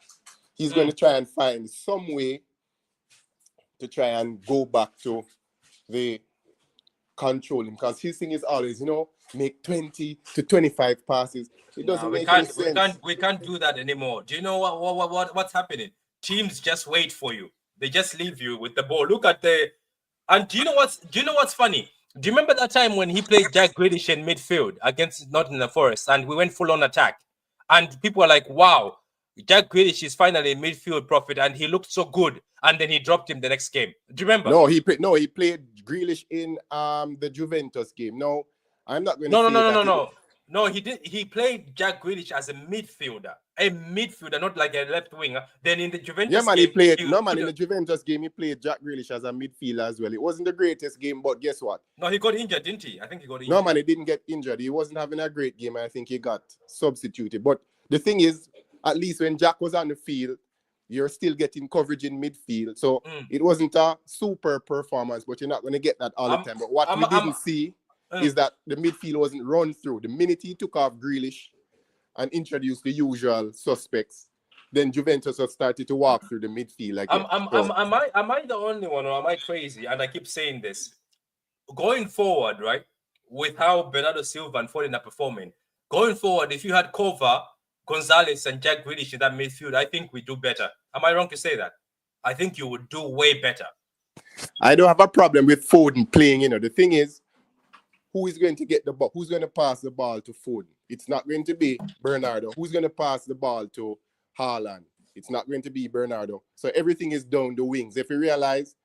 He's going to try and find some way to try and go back to the controlling, because his thing is always, make 20 to 25 passes. It doesn't make any sense. We can't do that anymore. Do you know what's happening? Teams just wait for you. They just leave you with the ball. Look at and do you know what's funny? Do you remember that time when he played Jack Grealish in midfield against Nottingham Forest and we went full on attack? And people are like, wow, Jack Grealish is finally a midfield prophet and he looked so good. And then he dropped him the next game. Do you remember? No, he played Grealish in the Juventus game. No, I'm not going to say that. No, he did. He played Jack Grealish as a midfielder, not like a left winger. Then in the Juventus game, in the Juventus game, he played Jack Grealish as a midfielder as well. It wasn't the greatest game, but guess what? No, he got injured, didn't he? I think he got injured. No, man, he didn't get injured. He wasn't having a great game. I think he got substituted. But the thing is, at least when Jack was on the field, you're still getting coverage in midfield. So it wasn't a super performance, but you're not going to get that all the time. But what we didn't see is that the midfield wasn't run through. The minute he took off Grealish and introduced the usual suspects, then Juventus has started to walk through the midfield again. Am I the only one, or am I crazy? And I keep saying this. Going forward, right, with how Bernardo Silva and Foden are performing, going forward, if you had Kova, Gonzalez, and Jack Grealish in that midfield, I think we do better. Am I wrong to say that? I think you would do way better. I don't have a problem with Foden playing. The thing is, who is going to get the ball? Who's going to pass the ball to Foden? It's not going to be Bernardo. Who's going to pass the ball to Haaland? It's not going to be Bernardo. So everything is down the wings. If you realize,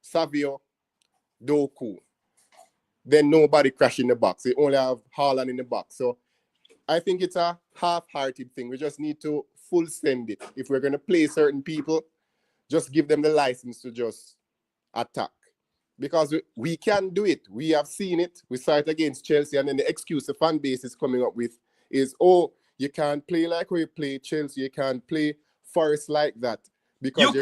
Savio, Doku, then nobody crash in the box. They only have Haaland in the box. So I think it's a half-hearted thing. We just need to full send it. If we're going to play certain people, just give them the license to just attack. Because we can do it. We have seen it. We saw it against Chelsea, and then the excuse the fan base is coming up with is, you can't play like we play Chelsea. You can't play Forest like that. Because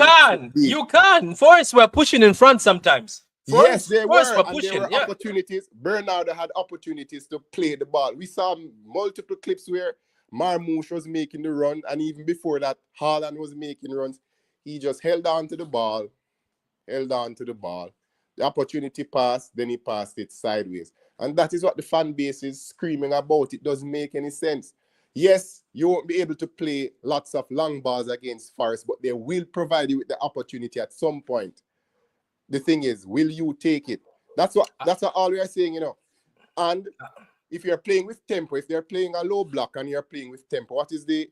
you can. Forest were pushing in front sometimes. Yes, they were. And there were opportunities. Bernardo had opportunities to play the ball. We saw multiple clips where Marmoush was making the run, and even before that, Haaland was making runs. He just held on to the ball. The opportunity passed, then he passed it sideways. And that is what the fan base is screaming about. It doesn't make any sense. Yes, you won't be able to play lots of long balls against Forest, but they will provide you with the opportunity at some point. The thing is, will you take it? That's what all we are saying, And if you're playing with tempo, if they're playing a low block and you're playing with tempo, what is the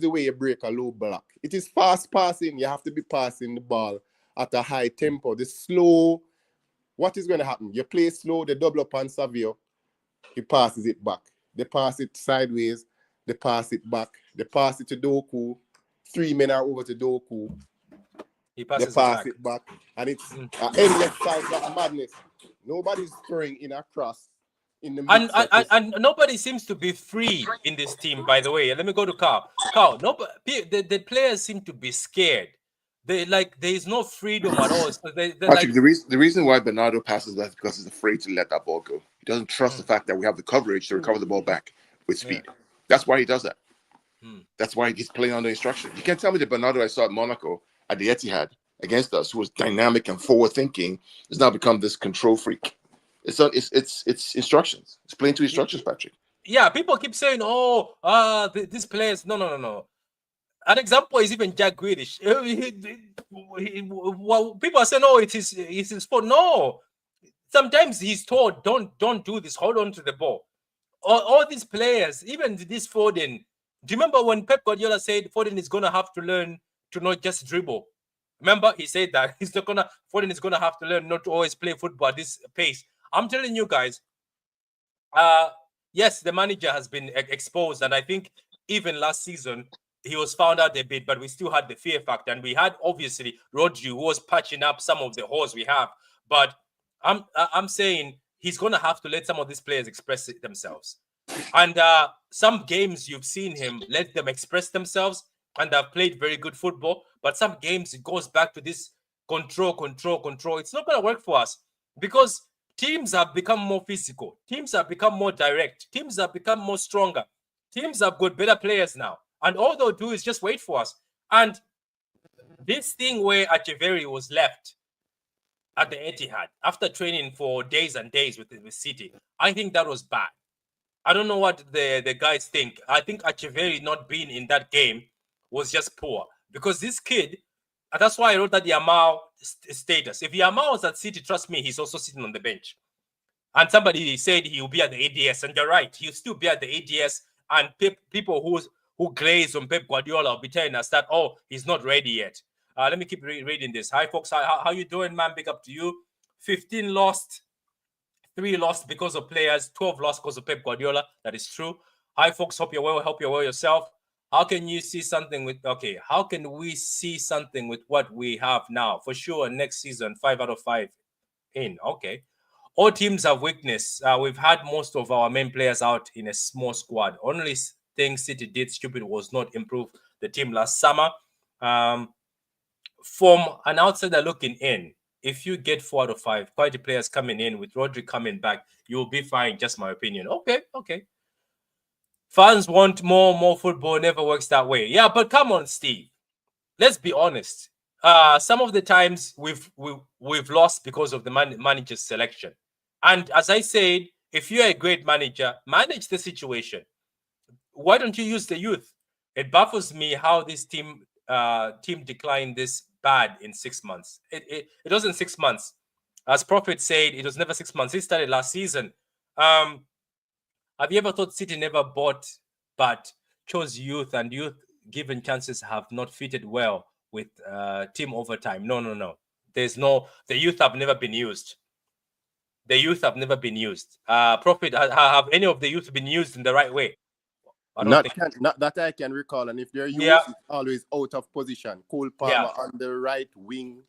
way you break a low block? It is fast passing. You have to be passing the ball at a high tempo. The slow, what is going to happen? You play slow, they double up on Savio, he passes it back. They pass it sideways, they pass it back. They pass it to Doku. 3 men are over to Doku. They pass it back. And it's an endless cycle of madness. Nobody's throwing in a cross in the middle. And nobody seems to be free in this team, by the way. Let me go to Carl. Carl, the players seem to be scared. There is no freedom at all. So Patrick, the reason why Bernardo passes that is because he's afraid to let that ball go. He doesn't trust the fact that we have the coverage to recover the ball back with speed. Yeah. That's why he does that. That's why he's playing under instruction. You can't tell me that Bernardo I saw at Monaco at the Etihad against us, who was dynamic and forward thinking, has now become this control freak. It's instructions. It's playing to instructions, Patrick. Yeah, people keep saying, these players. No. An example is even Jack Grealish. People are saying, it's his fault. No, sometimes he's told, don't do this. Hold on to the ball. All these players, even this Foden. Do you remember when Pep Guardiola said Foden is gonna have to learn to not just dribble? Remember, he said that Foden is gonna have to learn not to always play football at this pace. I'm telling you guys. Yes, the manager has been exposed, and I think even last season, he was found out a bit, but we still had the fear factor. And we had, obviously, Rodri, who was patching up some of the holes we have. But I'm saying he's going to have to let some of these players express themselves. And some games you've seen him let them express themselves, and they've played very good football. But some games, it goes back to this control. It's not going to work for us. Because teams have become more physical. Teams have become more direct. Teams have become more stronger. Teams have got better players now. And all they'll do is just wait for us. And this thing where Acheveri was left at the Etihad after training for days and days with City, I think that was bad. I don't know what the guys think. I think Acheveri not being in that game was just poor. Because this kid, and that's why I wrote that Yamal status. If Yamal was at City, trust me, he's also sitting on the bench. And somebody said he'll be at the ADS, and you're right, he'll still be at the ADS. And people who glaze on Pep Guardiola will be telling us that, oh, he's not ready yet. Let me keep reading this. Hi, folks. How you doing, man? Big up to you. 15 lost, 3 lost because of players, 12 lost because of Pep Guardiola. That is true. Hi, folks. Hope you're well. Hope you're well yourself. How can you see something with, okay, how can we see something with what we have now? For sure, next season, 5 out of 5 in. Okay. All teams have weakness. We've had most of our main players out in a small squad. Only thing City did stupid was not improve the team last summer. From an outsider looking in, if you get 4 out of 5 quality players coming in with Rodri coming back, you'll be fine. Just my opinion. Okay. Fans want more football. Never works that way. Yeah, but come on, Steve. Let's be honest. Some of the times we've lost because of the manager's selection. And as I said, if you're a great manager, manage the situation. Why don't you use the youth? It baffles me how this team declined this bad in 6 months. It wasn't 6 months. As Prophet said, it was never 6 months. It started last season. Have you ever thought City never bought but chose youth, and youth given chances have not fitted well with team over time? No. The youth have never been used. The youth have never been used. Prophet, have any of the youth been used in the right way? Not that I can recall. And if they're used, it's always out of position. Cole Palmer on the right wing,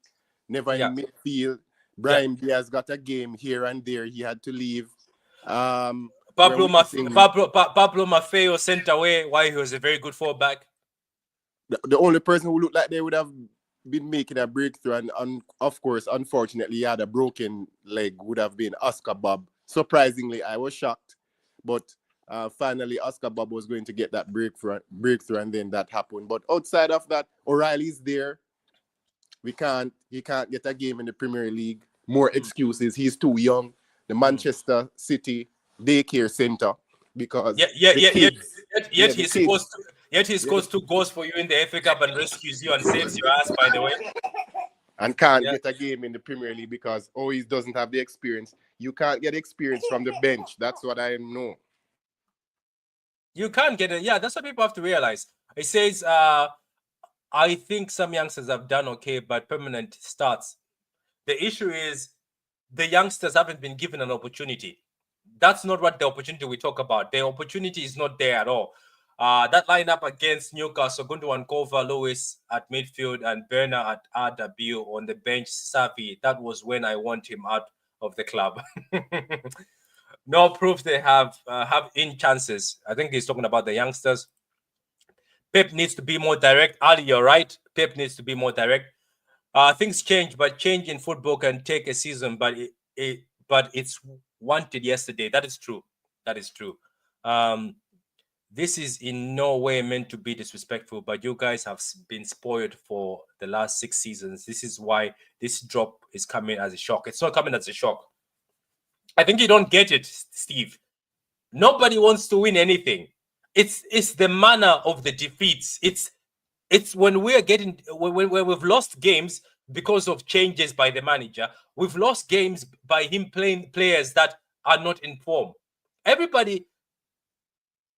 never in midfield. Brahim Diaz got a game here and there. He had to leave. Pablo Maffeo sent away while he was a very good fullback. The only person who looked like they would have been making a breakthrough, and of course, unfortunately, he had a broken leg, would have been Oscar Bob. Surprisingly, I was shocked, but finally, Oscar Bob was going to get that breakthrough, and then that happened. But outside of that, O'Reilly's there. He can't get a game in the Premier League. More excuses. He's too young. The Manchester City daycare center, because yet he scores 2 goals for you in the FA Cup and rescues you and saves your ass, by the way. And can't get a game in the Premier League because he doesn't have the experience. You can't get experience from the bench. That's what I know. You can't get it. Yeah, that's what people have to realize. It says, I think some youngsters have done okay, but permanent starts. The issue is the youngsters haven't been given an opportunity. That's not what the opportunity we talk about. The opportunity is not there at all. That lineup against Newcastle, Gundogan, Kova, Lewis at midfield, and Werner at RW on the bench, Savi, that was when I want him out of the club. No proof they have in chances. I think he's talking about the youngsters. Pep needs to be more direct. Ali, you're right. Pep needs to be more direct. Things change, but change in football can take a season, but it's wanted yesterday. That is true. This is in no way meant to be disrespectful, but you guys have been spoiled for the last 6 seasons. This is why this drop is coming as a shock. It's not coming as a shock. I think you don't get it, Steve. Nobody wants to win anything. It's the manner of the defeats. It's when we've lost games because of changes by the manager. We've lost games by him playing players that are not in form. Everybody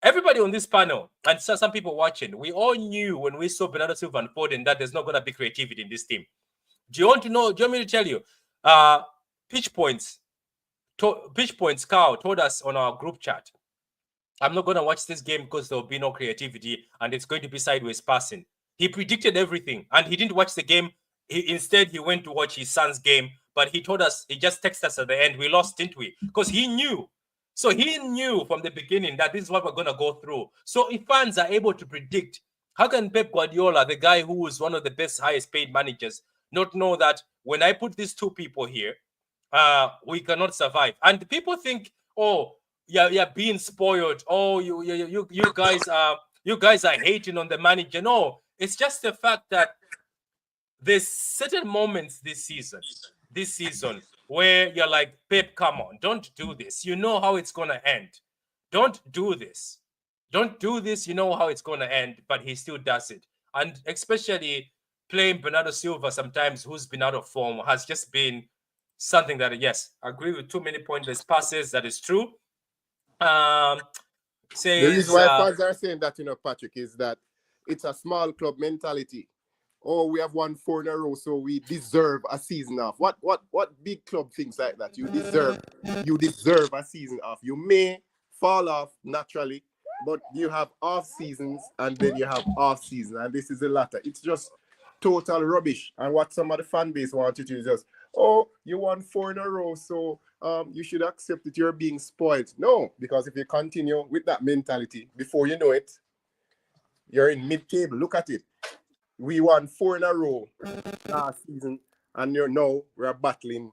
on this panel, and some people watching, we all knew when we saw Bernardo Silva and Foden that there's not going to be creativity in this team. Do you want me to tell you? Pitch points, Carl told us on our group chat, I'm not going to watch this game because there'll be no creativity and it's going to be sideways passing. He predicted everything and he didn't watch the game. Instead, he went to watch his son's game, but he told us, he just texted us at the end, we lost, didn't we? Because he knew. So he knew from the beginning that this is what we're going to go through. So if fans are able to predict, how can Pep Guardiola, the guy who is one of the best, highest paid managers, not know that when I put these 2 people here, we cannot survive. And people think, oh, you're being spoiled. Oh, you guys are hating on the manager. No, it's just the fact that there's certain moments this season where you're like, Pep, come on, don't do this. You know how it's gonna end. Don't do this. Don't do this. You know how it's gonna end, but he still does it. And especially playing Bernardo Silva sometimes, who's been out of form, has just been something that, yes, I agree with too many pointless passes. That is true. The Says reason why fans are saying that, Patrick, is that it's a small club mentality. Oh, we have won 4 in a row, so we deserve a season off. What big club thinks like that? You deserve a season off. You may fall off naturally, but you have off seasons and then you have off season, and this is the latter. It's just total rubbish. And what some of the fan base want you to do is just, oh, you won 4 in a row, so you should accept that you're being spoiled. No, because if you continue with that mentality, before you know it, you're in mid-table. Look at it. We won 4 in a row last season, and now we're battling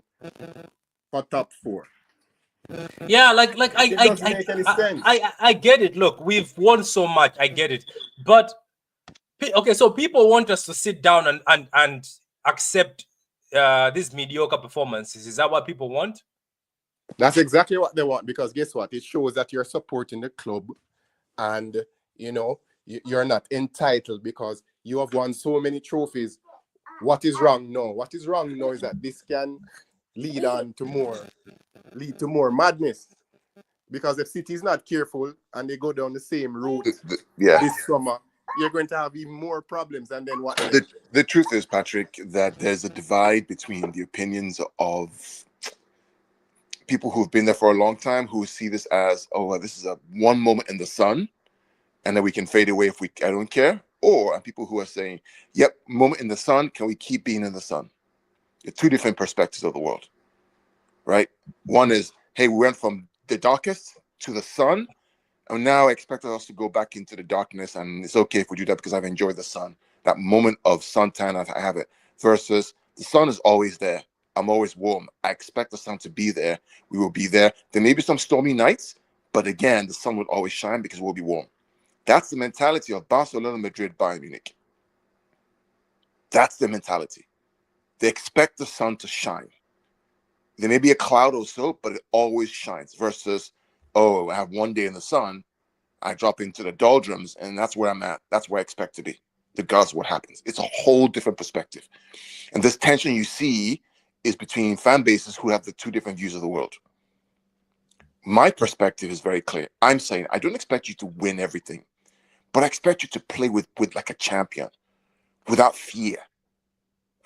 for top 4. Yeah, like It doesn't make any sense. I get it. Look, we've won so much. I get it. But okay, so people want us to sit down and accept these mediocre performances. Is that what people want? That's exactly what they want, because guess what? It shows that you're supporting the club, and you're not entitled because you have won so many trophies. What is wrong now? What is wrong now is that this can lead to more madness. Because if City is not careful and they go down the same route this summer, you're going to have even more problems. And then what? The truth is, Patrick, that there's a divide between the opinions of people who've been there for a long time, who see this as, oh, well, this is a one moment in the sun, and then we can fade away if I don't care. Or people who are saying, yep, moment in the sun, can we keep being in the sun? They're two different perspectives of the world, right? One is, hey, we went from the darkest to the sun, and now I expect us to go back into the darkness, and it's okay if we do that because I've enjoyed the sun. That moment of suntan, I have it. Versus the sun is always there. I'm always warm. I expect the sun to be there. We will be there. There may be some stormy nights, but again, the sun will always shine because we'll be warm. That's the mentality of Barcelona, Madrid, Bayern Munich. That's the mentality. They expect the sun to shine. There may be a cloud or so, but it always shines. Versus, oh, I have one day in the sun, I drop into the doldrums, and that's where I'm at. That's where I expect to be, regardless of what happens. It's a whole different perspective. And this tension you see is between fan bases who have the two different views of the world. My perspective is very clear. I'm saying I don't expect you to win everything, but I expect you to play with like a champion, without fear.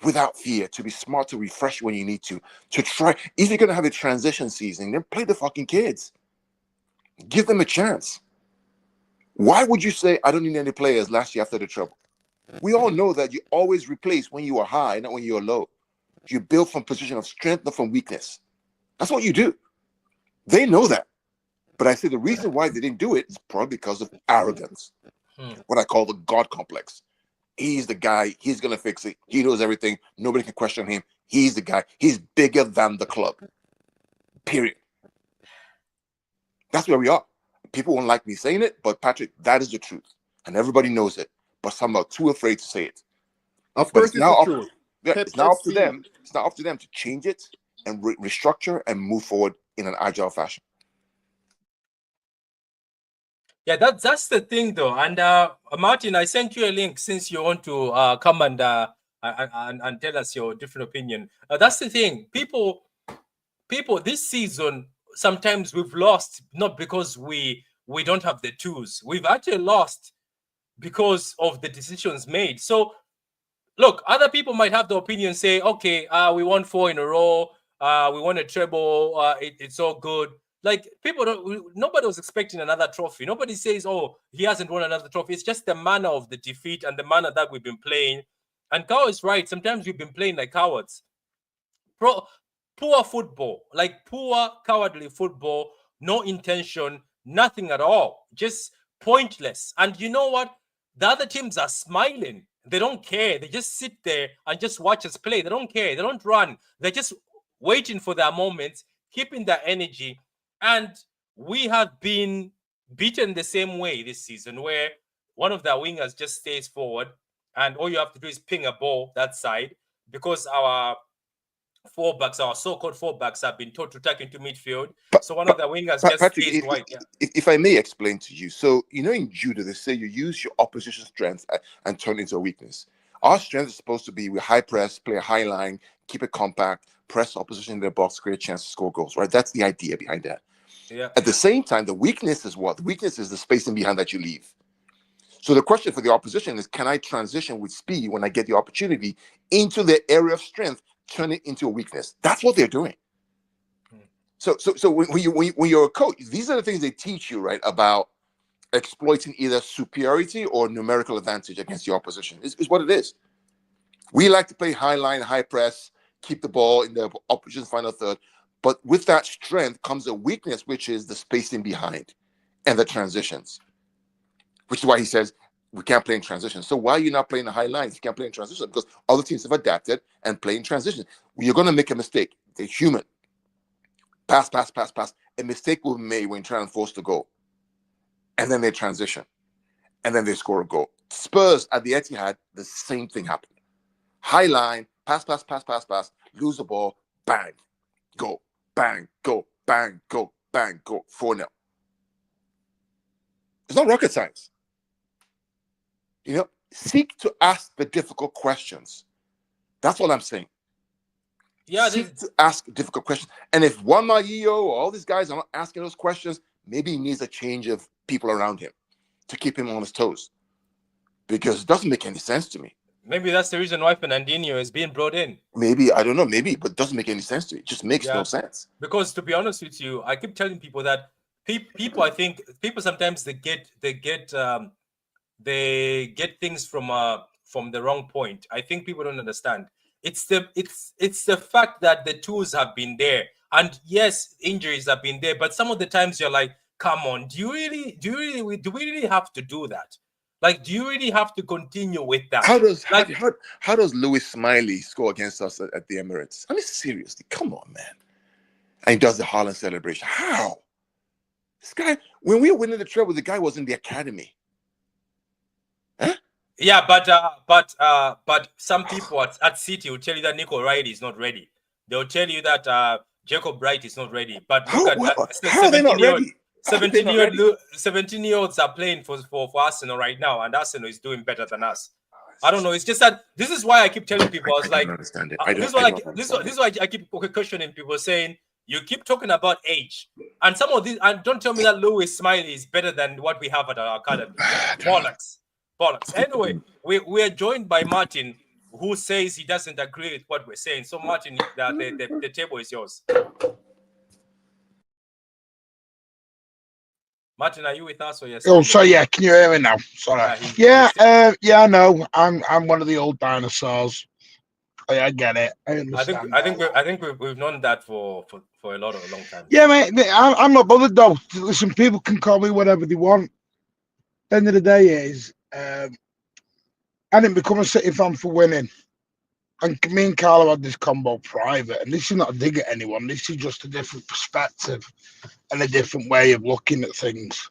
Without fear, to be smart, to refresh when you need to try. If you're going to have a transition season, then play the fucking kids. Give them a chance. Why would you say, I don't need any players last year after the trouble? We all know that you always replace when you are high, not when you're low. You build from position of strength, not from weakness. That's what you do. They know that. But I say the reason why they didn't do it is probably because of arrogance. What I call the God complex. He's the guy. He's going to fix it. He knows everything. Nobody can question him. He's the guy. He's bigger than the club. Period. That's where we are. People won't like me saying it, but Patrick, that is the truth. And everybody knows it. But some are too afraid to say it. Of course, it's the truth. Yeah, it's now up to them. It's now up to them to change it and restructure and move forward in an agile fashion. Yeah, that's the thing, though. And Martin, I sent you a link since you want to come and tell us your different opinion. That's the thing. People, this season, sometimes we've lost not because we don't have the tools. We've actually lost because of the decisions made. So, look, other people might have the opinion, say, okay, we won 4 in a row. We won a treble. It's all good. Like, nobody was expecting another trophy. Nobody says, oh, he hasn't won another trophy. It's just the manner of the defeat and the manner that we've been playing. And Kao is right. Sometimes we've been playing like cowards. Poor football, like poor, cowardly football, no intention, nothing at all, just pointless. And you know what? The other teams are smiling. They don't care. They just sit there and just watch us play. They don't care. They don't run. They're just waiting for their moments, keeping their energy. And we have been beaten the same way this season, where one of their wingers just stays forward, and all you have to do is ping a ball that side, because our fullbacks, our so-called fullbacks, have been taught to tuck into midfield. So one of the wingers just Patrick, stays wide. Yeah. if I may explain to you, so in judo they say you use your opposition strength and turn it into a weakness. Our strength is supposed to be we high press, play a high line, keep it compact, press opposition in their box, create a chance to score goals. Right? That's the idea behind that. Yeah. At the same time, the weakness is what? The weakness is the spacing behind that you leave. So the question for the opposition is, can I transition with speed when I get the opportunity into the area of strength, turn it into a weakness? That's what they're doing. So when you're a coach, these are the things they teach you, right, about exploiting either superiority or numerical advantage against the opposition. Is what it is. We like to play high line, high press, keep the ball in the opposition's final third. But with that strength comes a weakness, which is the spacing behind and the transitions, which is why he says we can't play in transition. So why are you not playing the high lines? You can't play in transition because other teams have adapted and play in transition. You're going to make a mistake. They're human. Pass. A mistake will be made when trying to force the goal. And then they transition. And then they score a goal. Spurs at the Etihad, the same thing happened. High line, pass, lose the ball, bang, go, bang, go, bang, go, bang, go, 4-0. It's not rocket science. Seek to ask the difficult questions. That's what I'm saying. Yeah, Seek to ask difficult questions. And if Juan Maillo or all these guys are not asking those questions, maybe he needs a change of people around him to keep him on his toes. Because it doesn't make any sense to me. Maybe that's the reason why Fernandinho is being brought in. Maybe, I don't know, but it doesn't make any sense to me. It just makes no sense. Because to be honest with you, I keep telling people that people sometimes they get things from the wrong point. I think people don't understand. It's the fact that the tools have been there, and yes, injuries have been there, but some of the times you're like, come on, do we really have to do that? Like, do you really have to continue with that? How does Louis Smiley score against us at the Emirates? I mean, seriously, come on, man. And he does the Haaland celebration. How? This guy, when we were winning the treble, the guy was in the academy. Huh? Yeah, but some people at City will tell you that Nico Riley is not ready. They'll tell you that Jacob Wright is not ready. But look how are they not ready? 17-year-olds are playing for Arsenal right now, and Arsenal is doing better than us. I don't know. It's just that this is why I keep telling people. I don't understand it. This is why I keep questioning people, saying you keep talking about age, and some of these, and don't tell me that Louis Smiley is better than what we have at our academy. Bollocks. Anyway, we are joined by Martin, who says he doesn't agree with what we're saying. So Martin, the table is yours. Martin, are you with us or yes? Oh, sorry, yeah. Can you hear me now? Sorry. Yeah, I know. I'm one of the old dinosaurs. I get it. I understand. I think we've known that for a long time. Yeah, mate. I'm not bothered though. Listen, people can call me whatever they want. End of the day is, I didn't become a City fan for winning. And me and Carlo had this combo private, and this is not a dig at anyone. This is just a different perspective and a different way of looking at things.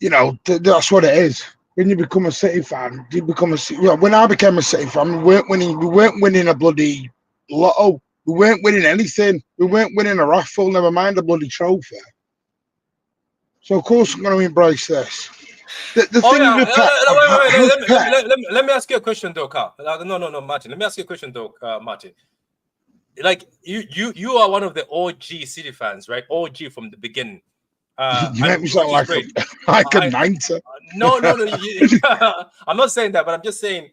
That's what it is. When you become a City fan, when I became a City fan, we weren't winning a bloody lotto. We weren't winning anything. We weren't winning a raffle, never mind a bloody trophy. So of course I'm going to embrace this. Let me ask you a question though, Carl. No, Martin. Let me ask you a question though, Martin. Like you are one of the OG City fans, right? OG from the beginning. You make me sound like a 90. No. I'm not saying that, but I'm just saying.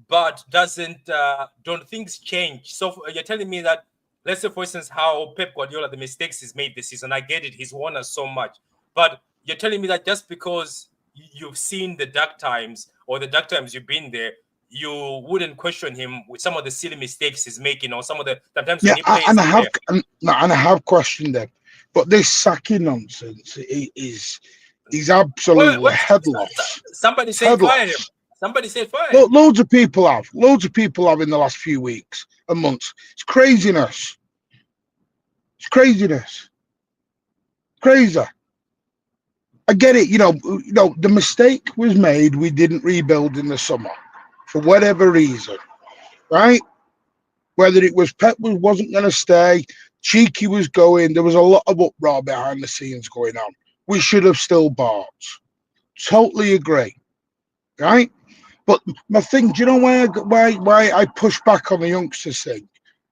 But don't things change? So you're telling me that, let's say for instance, how Pep Guardiola, the mistakes he's made this season. I get it. He's won us so much, but you're telling me that just because you've seen the dark times or the dark times you've been there, you wouldn't question him with some of the silly mistakes he's making or some of the sometimes when he plays I have questioned him, but this sacking nonsense is absolutely headless. Somebody say fire him. Somebody say fine. Loads of people have. Loads of people have in the last few weeks and months. It's craziness. It's craziness. Crazy. I get it. You know, the mistake was made. We didn't rebuild in the summer for whatever reason, right? Whether it was Pep wasn't going to stay, Cheeky was going. There was a lot of uproar behind the scenes going on. We should have still bought. Totally agree, right? But my thing, do you know why I push back on the youngsters thing?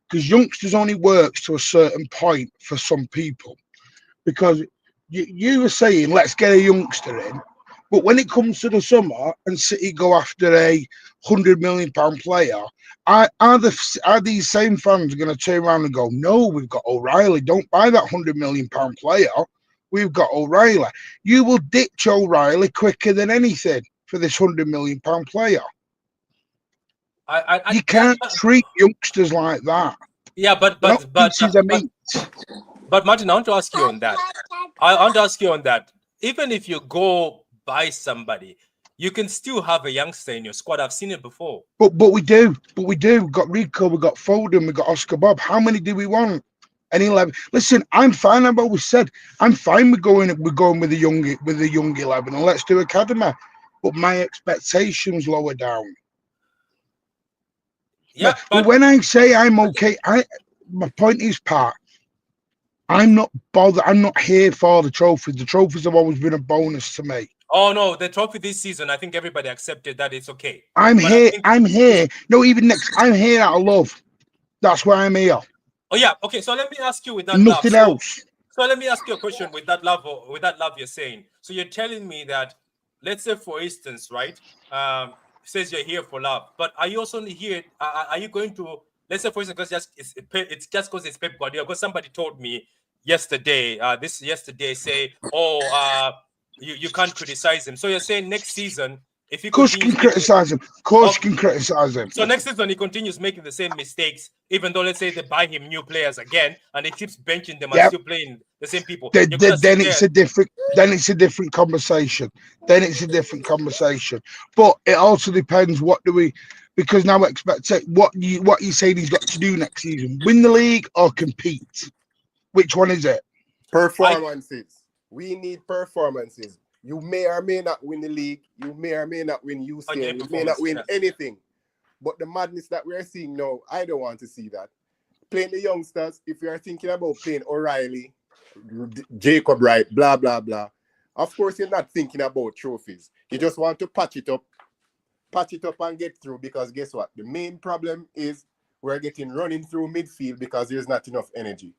Because youngsters only works to a certain point for some people. Because you were saying, let's get a youngster in. But when it comes to the summer and City go after a £100 million player, are these same fans going to turn around and go, no, we've got O'Reilly. Don't buy that £100 million player. We've got O'Reilly. You will ditch O'Reilly quicker than anything for this £100 million player. You can't treat youngsters like that. Yeah, but Martin, I want to ask you on that. Even if you go buy somebody, you can still have a youngster in your squad. I've seen it before. But we do. We've got Rico, we've got Foden, we've got Oscar Bob. How many do we want? Any 11? Listen, I'm fine. I've always said I'm fine with going with the young 11 and let's do academy. But my expectations lower down. Yeah, but when I say I'm okay, my point is, Pat, I'm not bothered. I'm not here for the trophies. The trophies have always been a bonus to me. Oh no, the trophy this season, I think everybody accepted that it's okay. I'm here. No, even next, I'm here out of love. That's why I'm here. Oh yeah, okay. So let me ask you with that nothing love. else. So let me ask you a question with that love. With that love, you're saying. So you're telling me that, let's say, for instance, right? Says you're here for love, but are you also here? Are you going to, let's say, for instance, because it's just because it's Pep Guardiola? Because somebody told me yesterday, say, you can't criticize him. So you're saying next season, if he can criticize him, can criticize him. So next season he continues making the same mistakes, even though let's say they buy him new players again, and he keeps benching them and still playing the same people. Then it's a different conversation. But it also depends because now expect what you saying he's got to do next season: win the league or compete. Which one is it? Performances. We need performances. You may or may not win the league. You may or may not win UCL. You may not win anything. But the madness that we're seeing now, I don't want to see that. Playing the youngsters, if you are thinking about playing O'Reilly, Jacob Wright, blah, blah, blah, of course you're not thinking about trophies. You just want to patch it up and get through, because guess what? The main problem is we're getting running through midfield because there's not enough energy.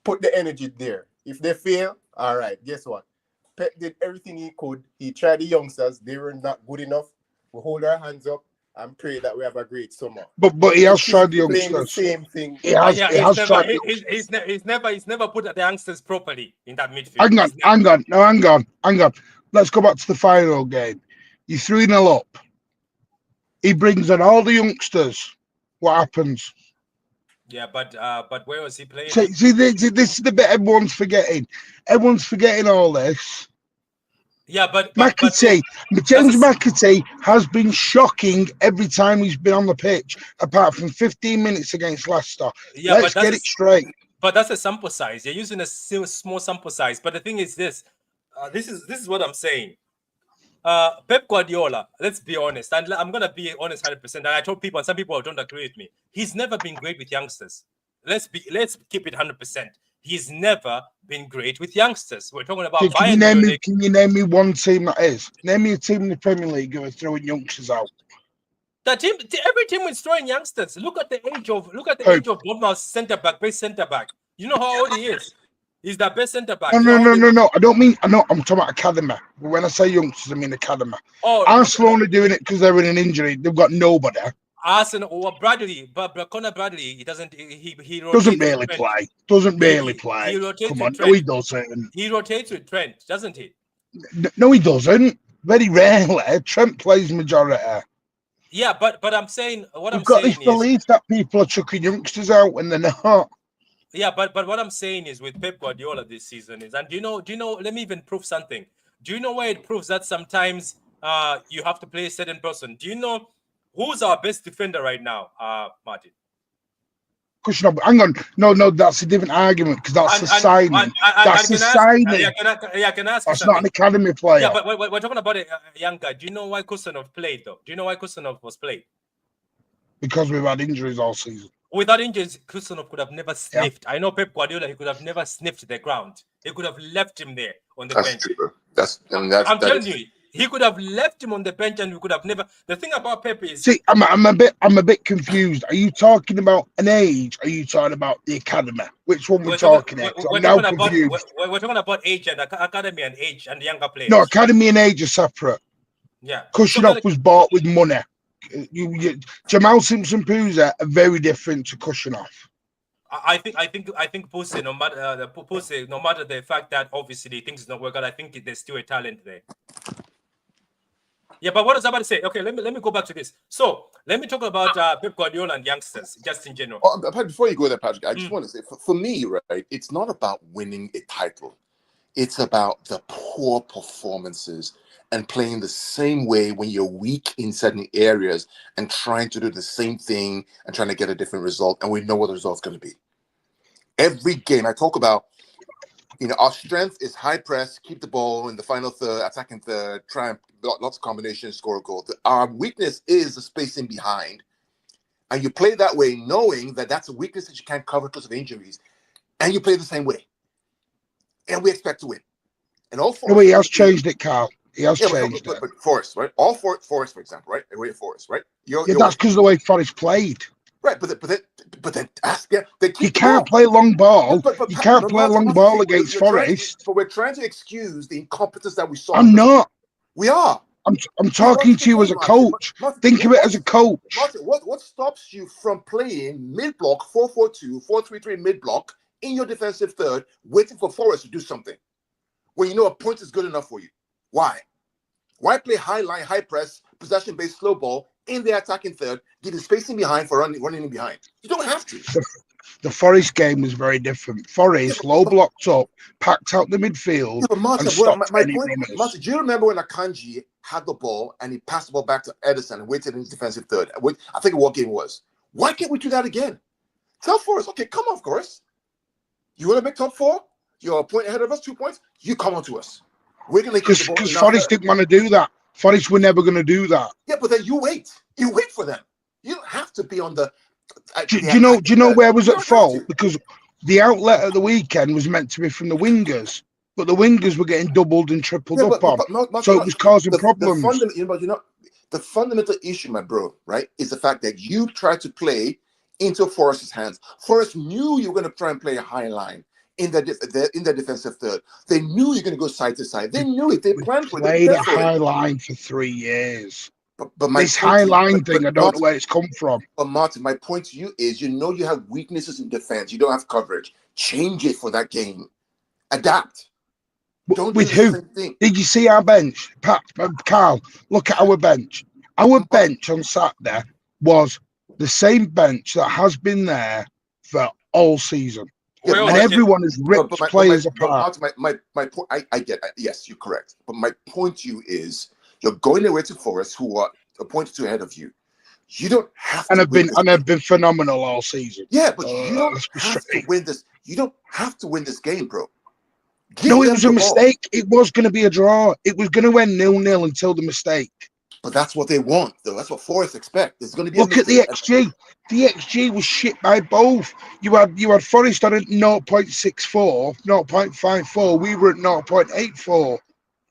Put the energy there. If they fail, all right, guess what? Pep did everything he could. He tried the youngsters. They were not good enough. We hold our hands up and pray that we have a great summer. But he has tried the youngsters. The same thing. He's never put the youngsters properly in that midfield. Hang on. Let's go back to the final game. You 3-0 up. He brings in all the youngsters. What happens? Yeah, but where was he playing? See, this is the bit everyone's forgetting. Everyone's forgetting all this. Yeah, but McAtee, James McAtee has been shocking every time he's been on the pitch, apart from 15 minutes against Leicester. Yeah, let's get it straight. But that's a sample size. You're using a small sample size. But the thing is this is what I'm saying. Pep Guardiola, let's be honest, and I'm gonna be honest 100%. And I told people, and some people don't agree with me. He's never been great with youngsters. Let's keep it 100%. He's never been great with youngsters. We're talking about. Can you name me one team that is? Name me a team in the Premier League who are throwing youngsters out. Every team is throwing youngsters. Look at the age of Bournemouth's centre back, best centre back. You know how old he is. He's the best centre back. No. I'm talking about academy. But when I say youngsters, I mean academy. Arsenal only doing it because they're in an injury. They've got nobody. Arsenal or Bradley, but Conor Bradley, he doesn't barely play. Doesn't barely play. He rotates. Come on, no, he doesn't. He rotates with Trent, doesn't he? No, he doesn't. Very rarely. Trent plays majority. Yeah, but I'm saying We've got this belief that people are chucking youngsters out when they're not. Yeah, but what I'm saying is with Pep Guardiola this season is, and do you know? Let me even prove something. Do you know where it proves that sometimes you have to play a certain person. Do you know who's our best defender right now, Martin? Cushion up. Hang on. No, that's a different argument because that's a signing. That's a signing. Can I ask you That's something? not an academy player. Yeah, but we're talking about a young guy. Do you know why Kusanov played, though? Do you know why Kusanov was played? Because we've had injuries all season. Without injuries, Kusanov could have never sniffed. I know Pep Guardiola, he could have never sniffed the ground. He could have left him there on the bench. True, bro. I'm telling you, he could have left him on the bench and we could have never. The thing about Pep is, see, I'm a bit confused. Are you talking about an age? Are you talking about the academy? Which one we're talking about? I'm now confused. We're talking about age and academy and age and younger players. No, academy and age are separate. Yeah, Kushnoff was bought with money. Jamal Simpson-Pouza are very different to Kushnoff. I think Pussy, no matter the fact that obviously things don't work out, I think there's still a talent there. Yeah, but what was I about to say? Okay, let me go back to this. So let me talk about Pep Guardiola and youngsters just in general. Before you go there, Patrick, I just want to say, for me, right, it's not about winning a title. It's about the poor performances and playing the same way when you're weak in certain areas and trying to do the same thing and trying to get a different result. And we know what the result's going to be. Every game I talk about, our strength is high press, keep the ball in the final third, attacking third, try and lots of combinations, score a goal. Our weakness is the spacing behind. And you play that way knowing that that's a weakness that you can't cover because of injuries. And you play the same way. And we expect to win. And all four. No, he has changed it, Carl. He has changed it. But Forest, right? All Forest, for example, right? Away at Forest, right? That's because of the way Forest played. Right, but then ask them. You can't play long ball. You can't play long ball against Forest. But we're trying to excuse the incompetence that we saw. I'm not. We are. I'm talking to you as a coach. Think of it as a coach. Martin, what stops you from playing mid-block 4-4-2, 4-3-3 mid-block in your defensive third, waiting for Forest to do something when you know a point is good enough for you? Why? Why play high line, high press, possession-based slow ball in the attacking third, giving spacing behind for running in behind? You don't have to. The Forest game was very different. Forest low blocked up, packed out the midfield, but Martin, and stopped my any point, runners. Martin, do you remember when Akanji had the ball and he passed the ball back to Edison and waited in his defensive third? I think what game it was. Why can't we do that again? Tell Forest, okay, come on, Forest. You want to make top four? You're a point ahead of us, 2 points. You come on to us. We're going to because Forest didn't want to do that. Forest were never going to do that. Yeah, but then you wait. You wait for them. You don't have to be on the. Do you know where was at fault? Because the outlet at the weekend was meant to be from the wingers, but the wingers were getting doubled and tripled up on, so it was causing problems. The fundamental issue, my bro, right, is the fact that you tried to play into Forest's hands. Forest knew you were going to try and play a high line in the defensive third. They knew you're going to go side to side. They knew it. They planned for it. They played a high line for 3 years. But this high line thing, I don't know where it's come from. But Martin, my point to you is, you have weaknesses in defense. You don't have coverage. Change it for that game. Adapt. Don't with do who? the same thing. Did you see our bench? Carl, look at our bench. Our bench on Saturday was the same bench that has been there for all season. Yeah, and everyone has ripped players apart. My point, I get it. Yes, you're correct. But my point to you is, you're going away to Forest, who are a point or two ahead of you. You don't have to. And have been phenomenal all season. Yeah, but you don't have to win this. You don't have to win this game, bro. No, it was a mistake. It was going to be a draw. It was going to end 0-0 until the mistake. But that's what they want, though. That's what Forest expect. There's going to be. Look at the XG. The XG was shit by both. You had Forest on at 0.64, 0.54. We were at 0.84.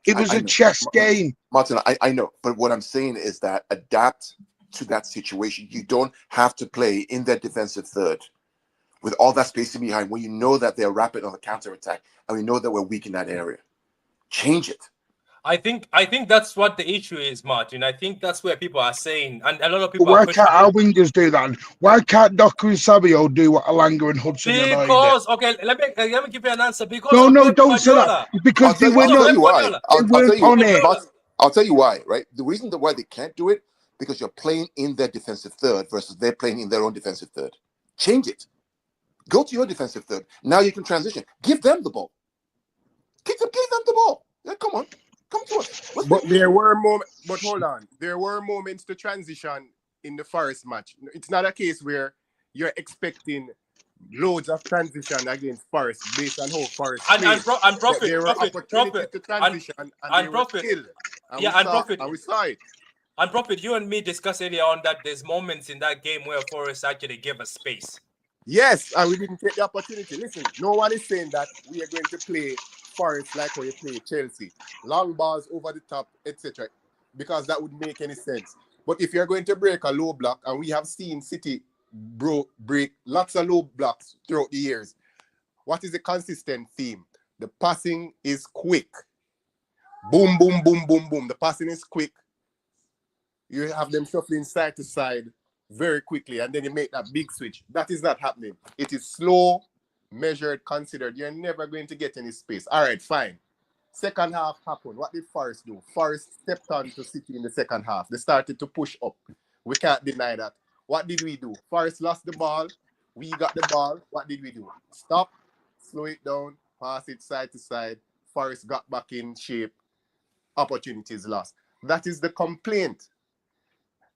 It was a chess game. Martin, I know. But what I'm saying is that adapt to that situation. You don't have to play in that defensive third with all that spacing behind when you know that they're rapid on the counterattack and we know that we're weak in that area. Change it. I think that's what the issue is, Martin. I think that's where people are saying, and a lot of people. Why can't our wingers do that? Why can't Doku and Sabio do what Alanga and Hudson did? Because let me give you an answer. Because no, don't say that. Because they were not. I'll tell you why. Right, the reason why they can't do it because you're playing in their defensive third versus they're playing in their own defensive third. Change it. Go to your defensive third. Now you can transition. Give them the ball. Give them the ball. Yeah, come on. Come to us. But there were moments. But hold on, there were moments to transition in the Forest match. It's not a case where you're expecting loads of transition against Forest based on how Forest played. And But there were Prophet, opportunities to transition, and they were Prophet. killed. And Yeah, and Prophet. we saw it. And Prophet, you and me discussed earlier on that there's moments in that game where Forest actually gave us space. Yes, and we didn't take the opportunity. Listen, no one is saying that we are going to play Forest like how you play Chelsea. Long balls over the top, etc. Because that would make any sense. But if you're going to break a low block, and we have seen City break lots of low blocks throughout the years, what is the consistent theme? The passing is quick. Boom, boom, boom, boom, boom. The passing is quick. You have them shuffling side to side very quickly, and then you make that big switch. That is not happening. It is slow, measured, considered. You're never going to get any space. All right, fine. Second half happened. What did Forest do? Forest stepped on to City in the second half. They started to push up. We can't deny that. What did we do? Forest lost the ball. We got the ball. What did we do? Stop, slow it down, pass it side to side. Forest got back in shape. Opportunities lost. That is the complaint.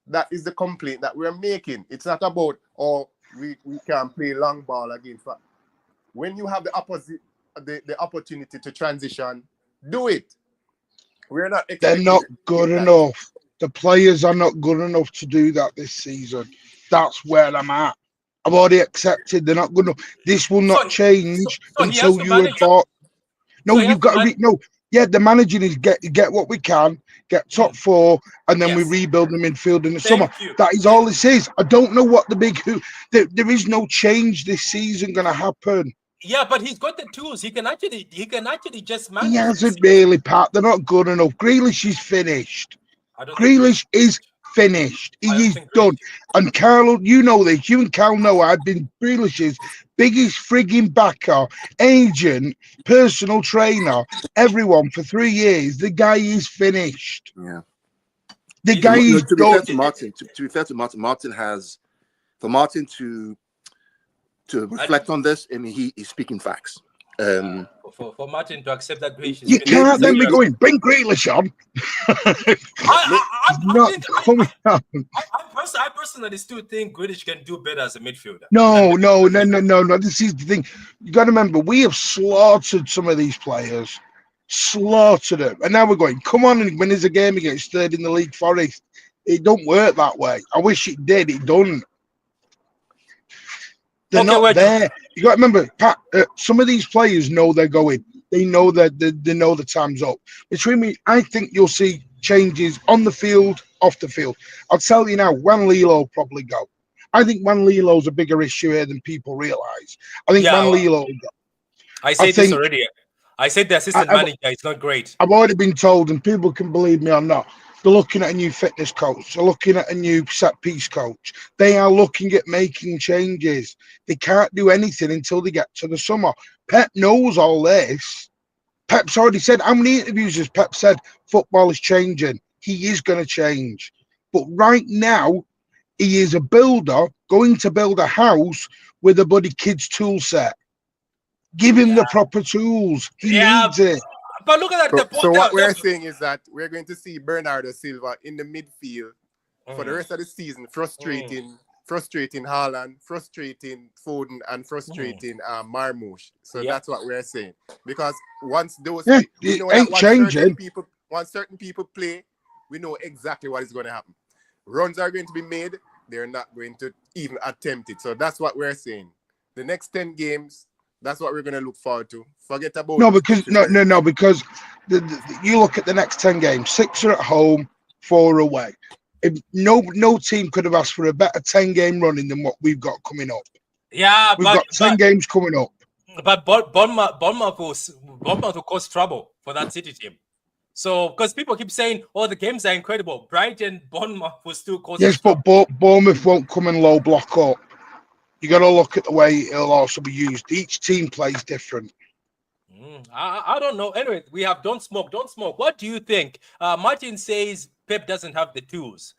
That is the complaint that we're making. It's not about, we can play long ball against. When you have the opportunity to transition, do it. We're not. They're not good enough. The players are not good enough to do that this season. That's where I'm at. I've already accepted they're not good enough. This will not change until you have got. No, you've got to no. Yeah, the managing is get what we can, get top four, and then we rebuild the midfield in the summer. That is all this is. I don't know what the big there is no change this season going to happen. Yeah, but he's got the tools. He can actually just manage. He hasn't really, Pat. They're not good enough. Grealish is finished. Grealish is finished. He is done. And Carlo, you know this. You and Carl know I've been Grealish's biggest frigging backer, agent, personal trainer, everyone for 3 years. The guy is finished. Yeah. The guy is to be fair to Martin, to be fair to Martin, Martin has for Martin to reflect on this. I mean, he's speaking facts. For Martin to accept that Grealish, you can't then be going bring Grealish on. I personally still think Grealish can do better as a midfielder. No. This is the thing. You got to remember, we have slaughtered some of these players, slaughtered them, and now we're going. Come on and win us a game against third in the league, Forest. It don't work that way. I wish it did. It don't. They're not there. You got to remember, Pat. Some of these players know they're going. They know that they know the time's up. Between me, I think you'll see changes on the field, off the field. I'll tell you now, Juan Lilo will probably go. I think Juan Lilo's a bigger issue here than people realise. I think Juan Lilo will go. I said this already. I said the assistant manager is not great. I've already been told, and people can believe me or not, they're looking at a new fitness coach. They're looking at a new set-piece coach. They are looking at making changes. They can't do anything until they get to the summer. Pep knows all this. Pep's already said, how many interviews has Pep said football is changing? He is going to change. But right now, he is a builder going to build a house with a buddy kid's tool set. Give him the proper tools. He needs it. But look at that. So what we're saying is that we're going to see Bernardo Silva in the midfield for the rest of the season, frustrating Haaland, frustrating Foden, and frustrating Marmoush. So that's what we're saying. Because once those we know that once certain people play, we know exactly what is going to happen. Runs are going to be made. They're not going to even attempt it. So that's what we're saying. The next 10 games, that's what we're going to look forward to. Forget about because you look at the next 10 games. 6 are at home, 4 away. If no team could have asked for a better 10-game running than what we've got coming up. Yeah, we've got 10 games coming up. But Bournemouth will cause trouble for that City team. So, because people keep saying, "Oh, the games are incredible," Brighton, Bournemouth will still cause. Yes, but Bournemouth won't come in low block up. You got to look at the way it'll also be used. Each team plays different. I don't know. Anyway, we have don't smoke. What do you think? Martin says Pep doesn't have the tools.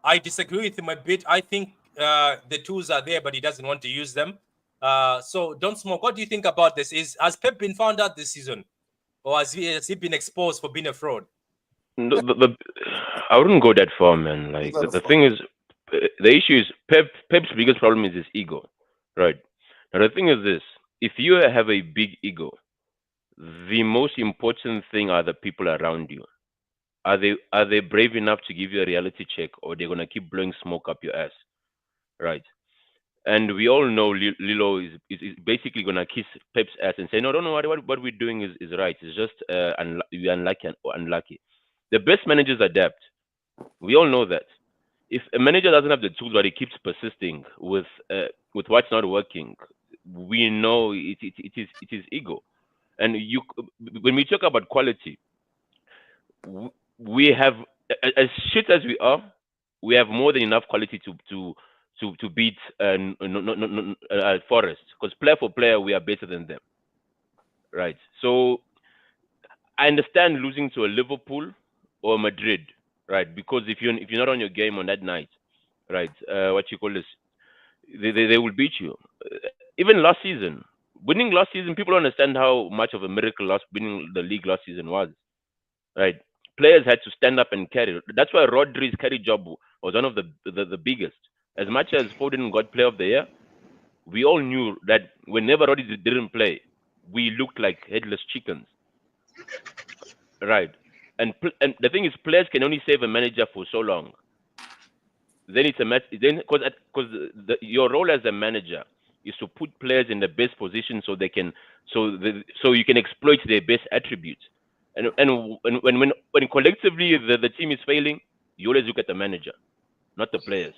I disagree with him a bit. I think the tools are there, but he doesn't want to use them. So don't smoke. What do you think about this? Has Pep been found out this season, or has he been exposed for being a fraud? I wouldn't go that far, man. Like the thing is, the issue is Pep's biggest problem is his ego, right? Now the thing is this: if you have a big ego, the most important thing are the people around you. Are they brave enough to give you a reality check, or they're gonna keep blowing smoke up your ass, right? And we all know Lilo is basically gonna kiss Pep's ass and say, no, no, no, what we're doing is right. It's just we're unlucky or unlucky. The best managers adapt. We all know that. If a manager doesn't have the tools, but he keeps persisting with what's not working, we know it is ego. And when we talk about quality, we have as shit as we are, we have more than enough quality to beat Forest, because player for player we are better than them, right? So I understand losing to a Liverpool or Madrid, right? Because if you're not on your game on that night, right? What you call this, they will beat you. Even last season, winning last season, people don't understand how much of a miracle winning the league last season was, right? Players had to stand up and carry. That's why Rodri's carry job was one of the biggest. As much as Foden got Player of the Year, we all knew that whenever Rodri didn't play, we looked like headless chickens, right? And the thing is, players can only save a manager for so long. Then it's a match. Then because your role as a manager is to put players in the best position so they can so you can exploit their best attributes. And when collectively the team is failing, you always look at the manager, not the players.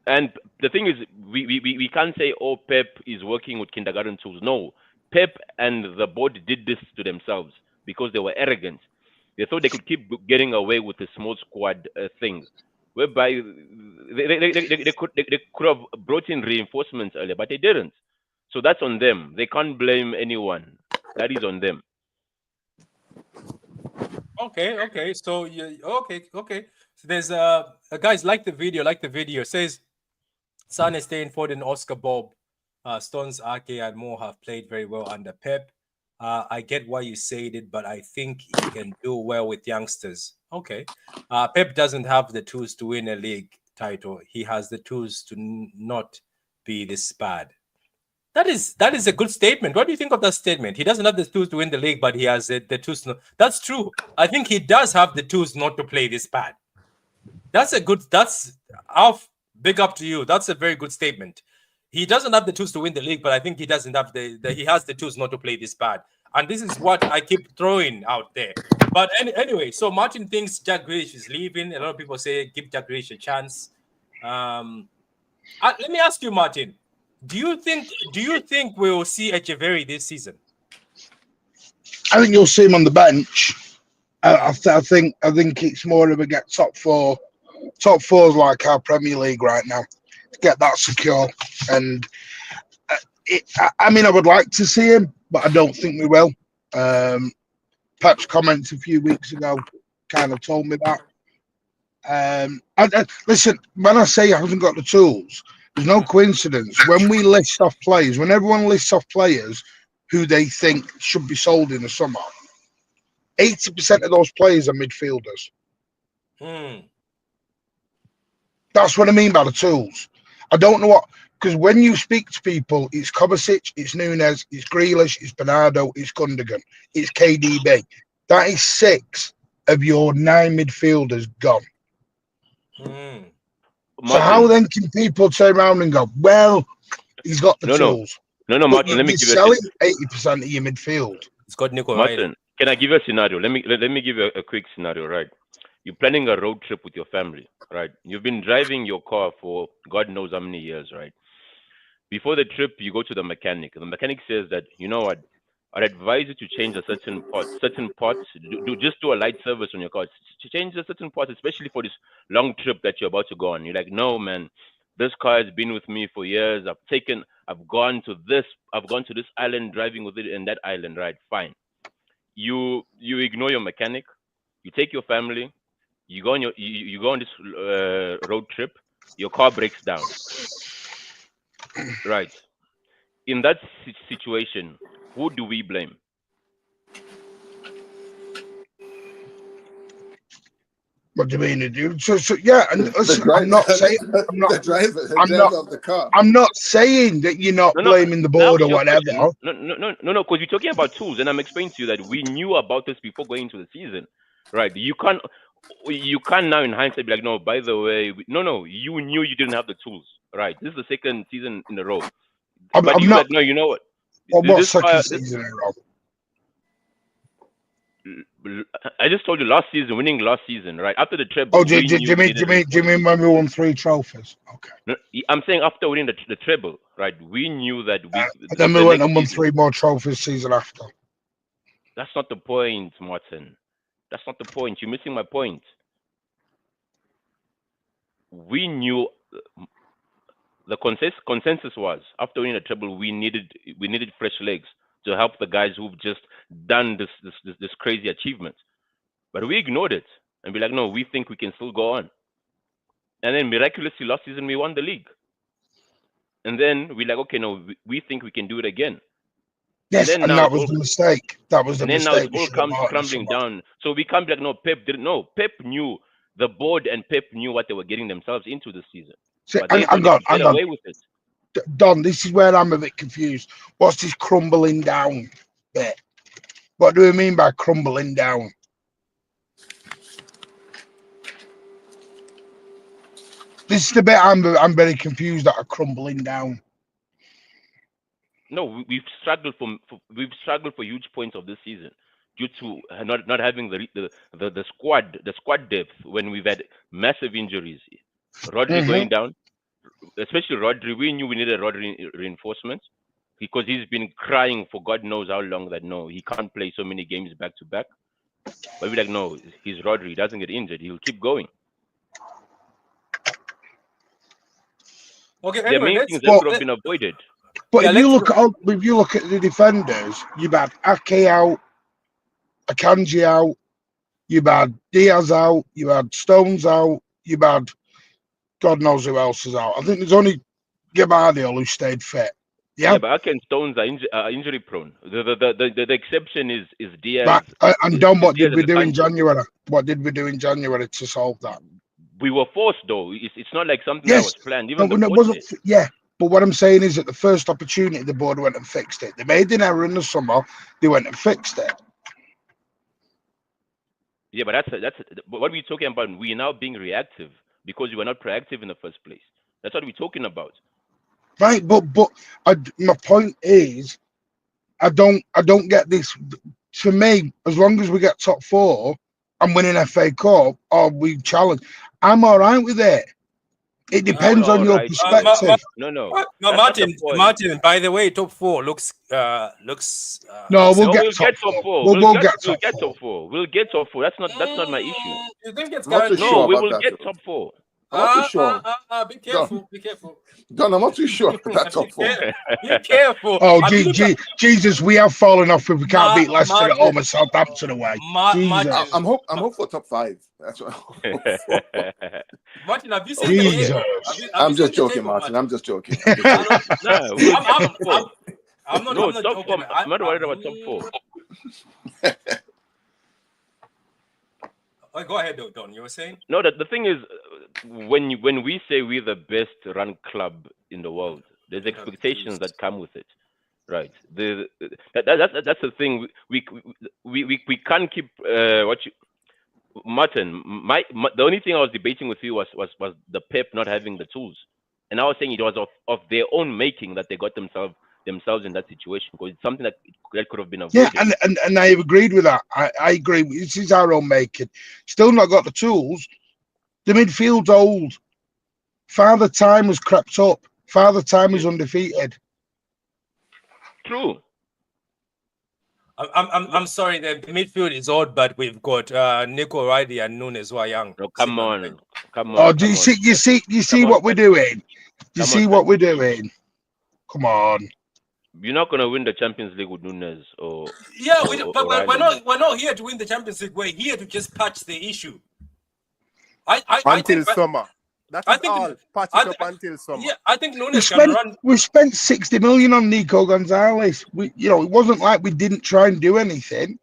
And the thing is, we can't say, oh, Pep is working with kindergarten tools. No, Pep and the board did this to themselves because they were arrogant. They thought they could keep getting away with the small squad thing, whereby they could have brought in reinforcements earlier, but they didn't. So that's on them. They can't blame anyone. That is on them. Okay. So you okay. So there's guys, like the video. It says Sane, Stainford, and Oscar Bob, Stones, Ake, and Moore have played very well under Pep. I get why you said it, but I think he can do well with youngsters. Okay. Pep doesn't have the tools to win a league title. He has the tools to not be this bad. That is a good statement. What do you think of that statement? He doesn't have the tools to win the league, but he has the tools. That's true. I think he does have the tools not to play this bad. That's Alf, big up to you. That's a very good statement. He doesn't have the tools to win the league, but I think he doesn't have he has the tools not to play this bad. And this is what I keep throwing out there. But anyway, so Martin thinks Jack Grealish is leaving. A lot of people say give Jack Grealish a chance. Let me ask you, Martin. Do you think we'll see Echeverry this season? I think you'll see him on the bench. I think it's more of a get top four. Top four is like our Premier League right now. To get that secure, and I mean, I would like to see him, but I don't think we will. Pep's comments a few weeks ago kind of told me that. Listen, when I say he hasn't got the tools, there's no coincidence. When we list off players, when everyone lists off players who they think should be sold in the summer, 80% of those players are midfielders. That's what I mean by the tools. I don't know because when you speak to people, it's Kovacic, it's Nunes, it's Grealish, it's Bernardo, it's Gundogan, it's KDB. That is 6 of your 9 midfielders gone. So how then can people turn around and go, well, he's got the tools? No, Martin, let me give you selling 80% of your midfield. It's got Nico. Martin, can I give you a scenario? Let me give you a quick scenario, right? You're planning a road trip with your family, right? You've been driving your car for God knows how many years, right? Before the trip, you go to the mechanic. The mechanic says that, you know what, I'd advise you to change a certain parts. Do a light service on your car. To change a certain parts, especially for this long trip that you're about to go on. You're like, no, man, this car has been with me for years. I've gone to this island, driving with it in that island, right? Fine. You ignore your mechanic. You take your family. You go on this road trip. Your car breaks down. Right. In that situation, who do we blame? What do you mean, dude? So yeah, and listen, I'm not saying the driver of the car. I'm not saying that you're not blaming the board or whatever. No, because you're talking about tools, and I'm explaining to you that we knew about this before going into the season, right? You can't now in hindsight be like, no, by the way, no, you knew you didn't have the tools, right? This is the second season in a row, but you like, no, you know what? What second season in a row? I just told you winning last season, right? After the treble. Oh, do you mean when we won 3 trophies? Okay. No, I'm saying after winning the treble, right? We knew that and then we went and won 3 more trophies season after. That's not the point, Martin. That's not the point. You're missing my point. We knew the consensus was after winning the treble, we needed fresh legs to help the guys who've just done this crazy achievement. But we ignored it and be like, no, we think we can still go on. And then miraculously last season we won the league. And then we're like, okay, no, we think we can do it again. Yes, and that was the mistake. That was the mistake. And then now it all comes crumbling down. So we can't be like, no, Pep didn't know. Pep knew, the board and Pep knew what they were getting themselves into this season. See, I'm away with it. Don, this is where I'm a bit confused. What's this crumbling down bit? What do we mean by crumbling down? This is the bit I'm very confused at, crumbling down. No, we've struggled for huge points of this season due to not having the squad depth when we've had massive injuries. Rodri going down, especially Rodri. We knew we needed Rodri reinforcement because he's been crying for God knows how long that no, he can't play so many games back to back. But we're like, no, he's Rodri. He doesn't get injured. He'll keep going. Okay, there are many things that could have been avoided. But if you look at the defenders, you've had Ake out, Akanji out, you've had Diaz out, you've had Stones out, you've had God knows who else is out. I think there's only Gabardiol who stayed fit. Yeah, but Ake and Stones are injury prone. The exception is Diaz. And Don, what did we do in January? What did we do in January to solve that? We were forced, though. It's not like something that was planned. Even it wasn't. Yeah, but what I'm saying is, at the first opportunity, the board went and fixed it. They made an error in the summer. They went and fixed it. Yeah, but that's what we're talking about. We're now being reactive because we were not proactive in the first place. That's what we're talking about. Right, but my point is, I don't get this. To me, as long as we get top 4 and winning FA Cup, or we challenge, I'm all right with it. It depends on your perspective. No, Martin. By the way, top 4 looks. No, we'll get top 4. We'll get top 4. We'll get top 4. That's not my issue. You think it's no? We will get top 4. I'm not too sure. Be careful. Be careful. Don, I'm not too sure about that top 4. Be careful. Oh, Jesus, we have fallen off if we can't beat Leicester at home and Southampton away. I'm hope for top 5. That's what I'm hoping for. Martin, have you seen the table? I'm just joking, Martin. I'm just joking. I'm not worried about top 4. Oh, go ahead, Don. You were saying? No, the thing is, when we say we're the best run club in the world, there's expectations that come with it, right? That's the thing. We can't keep Martin. The only thing I was debating with you was the Pep not having the tools, and I was saying it was of their own making that they got themselves in that situation, because it's something that could have been avoided. Yeah, and I agreed with that. I agree. This is our own making. Still not got the tools. The midfield's old. Father Time has crept up. Father Time is undefeated. True. I'm sorry. The midfield is old, but we've got Nico Riley and Nunes who are young. No, come on. Oh, do you see what we're doing? Do you see what we're doing? Come on. You're not gonna win the Champions League with Nunes or but we're not here to win the Champions League. We're here to just patch the issue. Until summer. That's all. Patch it up until summer. Yeah, I think Nunes can run. We spent 60 million on Nico Gonzalez. It wasn't like we didn't try and do anything.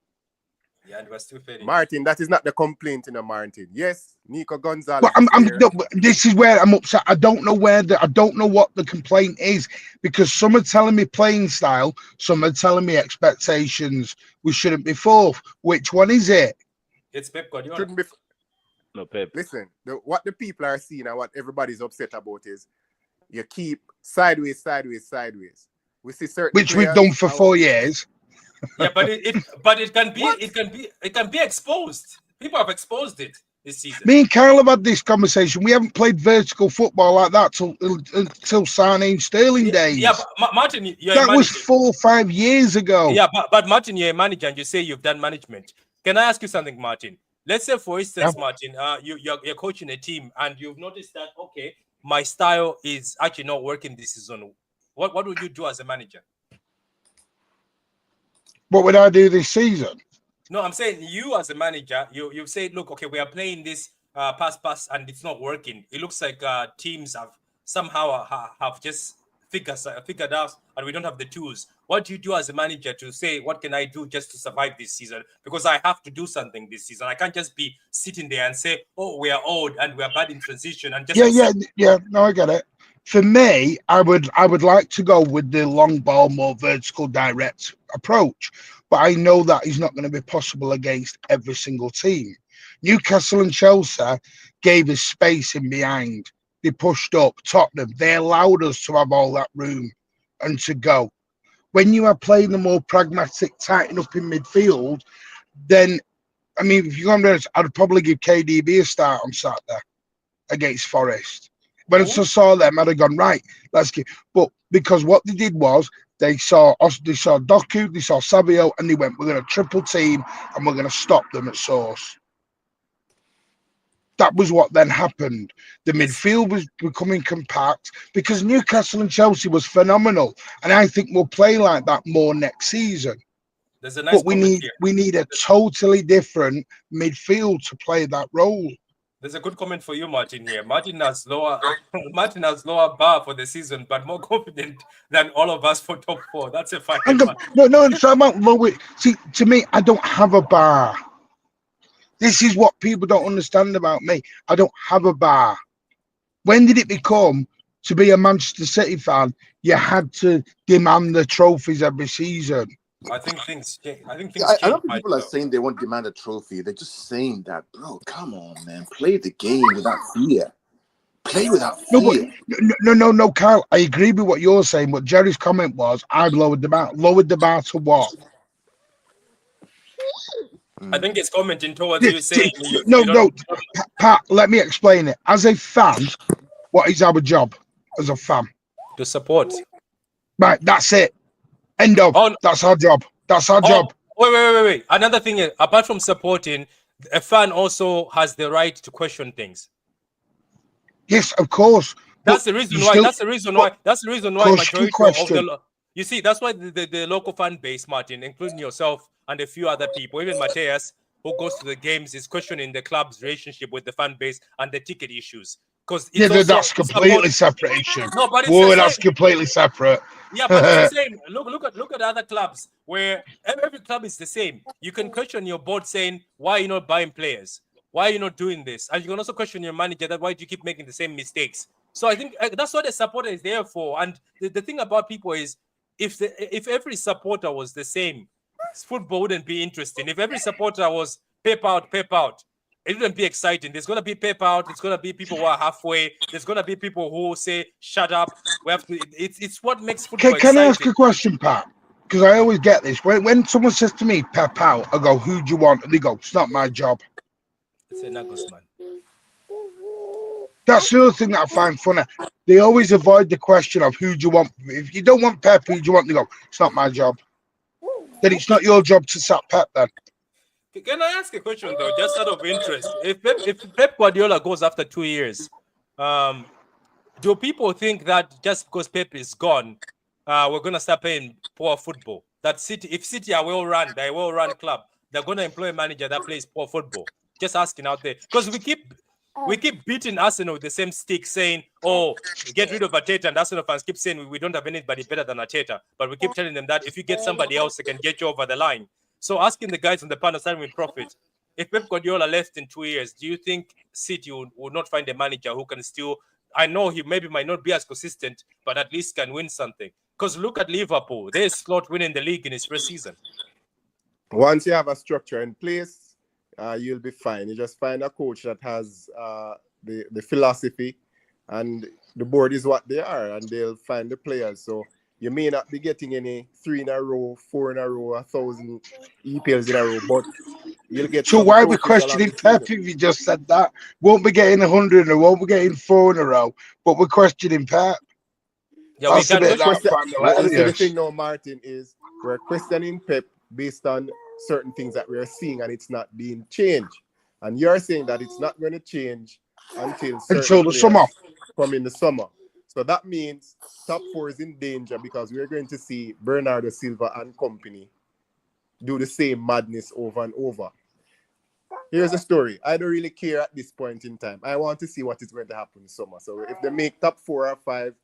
Yeah, and we're still failing. Martin, that is not the complaint in a Martin. Yes, Nico Gonzalez. But this is where I'm upset. I don't know I don't know what the complaint is, because some are telling me playing style, some are telling me expectations. We shouldn't be fourth. Which one is it? It's Pep Guardiola. Shouldn't be. No, Pep. Listen, what the people are seeing and what everybody's upset about is you keep sideways. We see certain Which we've players done for 4 years. Yeah, but it can be exposed. People have exposed it this season. Me and Kyle have had this conversation. We haven't played vertical football like that until Sane Sterling days. Yeah, but Martin, you're that a was manager. 4 or 5 years ago. Yeah, but Martin, you're a manager and you say you've done management. Can I ask you something, Martin? Let's say, for instance, Martin, you're coaching a team and you've noticed that, okay, my style is actually not working this season. What would you do as a manager? What would I do this season? No, I'm saying you as a manager, you say, look, okay, we are playing this pass and it's not working. It looks like teams have somehow have just figured out and we don't have the tools. What do you do as a manager to say, what can I do just to survive this season? Because I have to do something this season. I can't just be sitting there and say, oh, we are old and we are bad in transition and just yeah. No, I get it. For me, I would like to go with the long ball, more vertical, direct approach, but I know that is not going to be possible against every single team. Newcastle and Chelsea gave us space in behind. They pushed up. Tottenham, they allowed us to have all that room and to go. When you are playing the more pragmatic, tighten up in midfield, then, I mean, if you're going to, I'd probably give KDB a start on Saturday against Forest. When I saw them, I'd have gone, right, let's get. But because what they did was they saw Doku, they saw Savio, and they went, we're going to triple team and we're going to stop them at source. That was what then happened. The midfield was becoming compact because Newcastle and Chelsea was phenomenal, and I think we'll play like that more next season. There's a nice but we need a totally different midfield to play that role. There's a good comment for you, Martin. Here, Martin has lower bar for the season, but more confident than all of us for top 4. That's a fine. No, it's about low. See, to me, I don't have a bar. This is what people don't understand about me. I don't have a bar. When did it become, to be a Manchester City fan, you had to demand the trophies every season? I think things change. I don't think people are saying they won't demand a trophy. They're just saying that, bro. Come on, man. Play the game without fear. Play without fear. No, Kyle. I agree with what you're saying, but Jerry's comment was, I've lowered the bar. Lowered the bar to what? I think it's commenting towards you saying Pat, let me explain it. As a fan, what is our job as a fan? To support. Right, that's it. End of. That's our job. That's our job. Wait. Another thing is, apart from supporting, a fan also has the right to question things. Yes, of course. That's the reason why. That's the reason why. Majority of the. You see, that's why the local fan base, Martin, including yourself and a few other people, even Mateus, who goes to the games, is questioning the club's relationship with the fan base and the ticket issues. Because that's completely separate issue. No, but that's completely separate. Yeah, but it's the same. Look at other clubs where every club is the same. You can question your board saying, why are you not buying players? Why are you not doing this? And you can also question your manager that why do you keep making the same mistakes? So I think that's what the supporter is there for. And the thing about people is, if every supporter was the same, football wouldn't be interesting. If every supporter was Pep out, it wouldn't be exciting. There's going to be Pep out. It's going to be people who are halfway. There's going to be people who say, shut up. We have to. It's what makes football exciting. Can I ask a question, Pat? Because I always get this. When someone says to me, Pep out, I go, who do you want? And they go, it's not my job. It's a Nagos man. That's the other thing that I find funny. They always avoid the question of who do you want. If you don't want Pep, who do you want? They go, it's not my job. Then it's not your job to sack Pep then. Can I ask a question though, just out of interest? If Pep Guardiola goes after 2 years, do people think that just because Pep is gone, we're gonna start playing poor football? That if City are they're a well-run club, they're gonna employ a manager that plays poor football. Just asking out there, because we keep beating Arsenal with the same stick, saying, "Oh, get rid of Arteta," and Arsenal fans keep saying we don't have anybody better than Arteta, but we keep telling them that if you get somebody else, they can get you over the line. So asking the guys on the panel, starting with Prophet, if Pep Guardiola left in 2 years, do you think City would not find a manager who can still? I know he maybe might not be as consistent, but at least can win something. Because look at Liverpool; they're slot winning the league in his first season. Once you have a structure in place, you'll be fine. You just find a coach that has the philosophy, and the board is what they are, and they'll find the players. So you may not be getting any 3 in a row, 4 in a row, 1,000 EPLs in a row, but you'll get. So why are we questioning Pep if you just said that? Won't be getting 100 or won't be getting 4 in a row, but we're questioning Pep. Yeah, that's we a bit can. The thing now, Martin, is we're questioning Pep based on certain things that we're seeing, and it's not being changed. And you're saying that it's not going to change until the summer. Come in the summer. So that means top 4 is in danger because we're going to see Bernardo Silva and company do the same madness over and over. Here's the story. I don't really care at this point in time. I want to see what is going to happen in summer. So if they make top 4 or 5,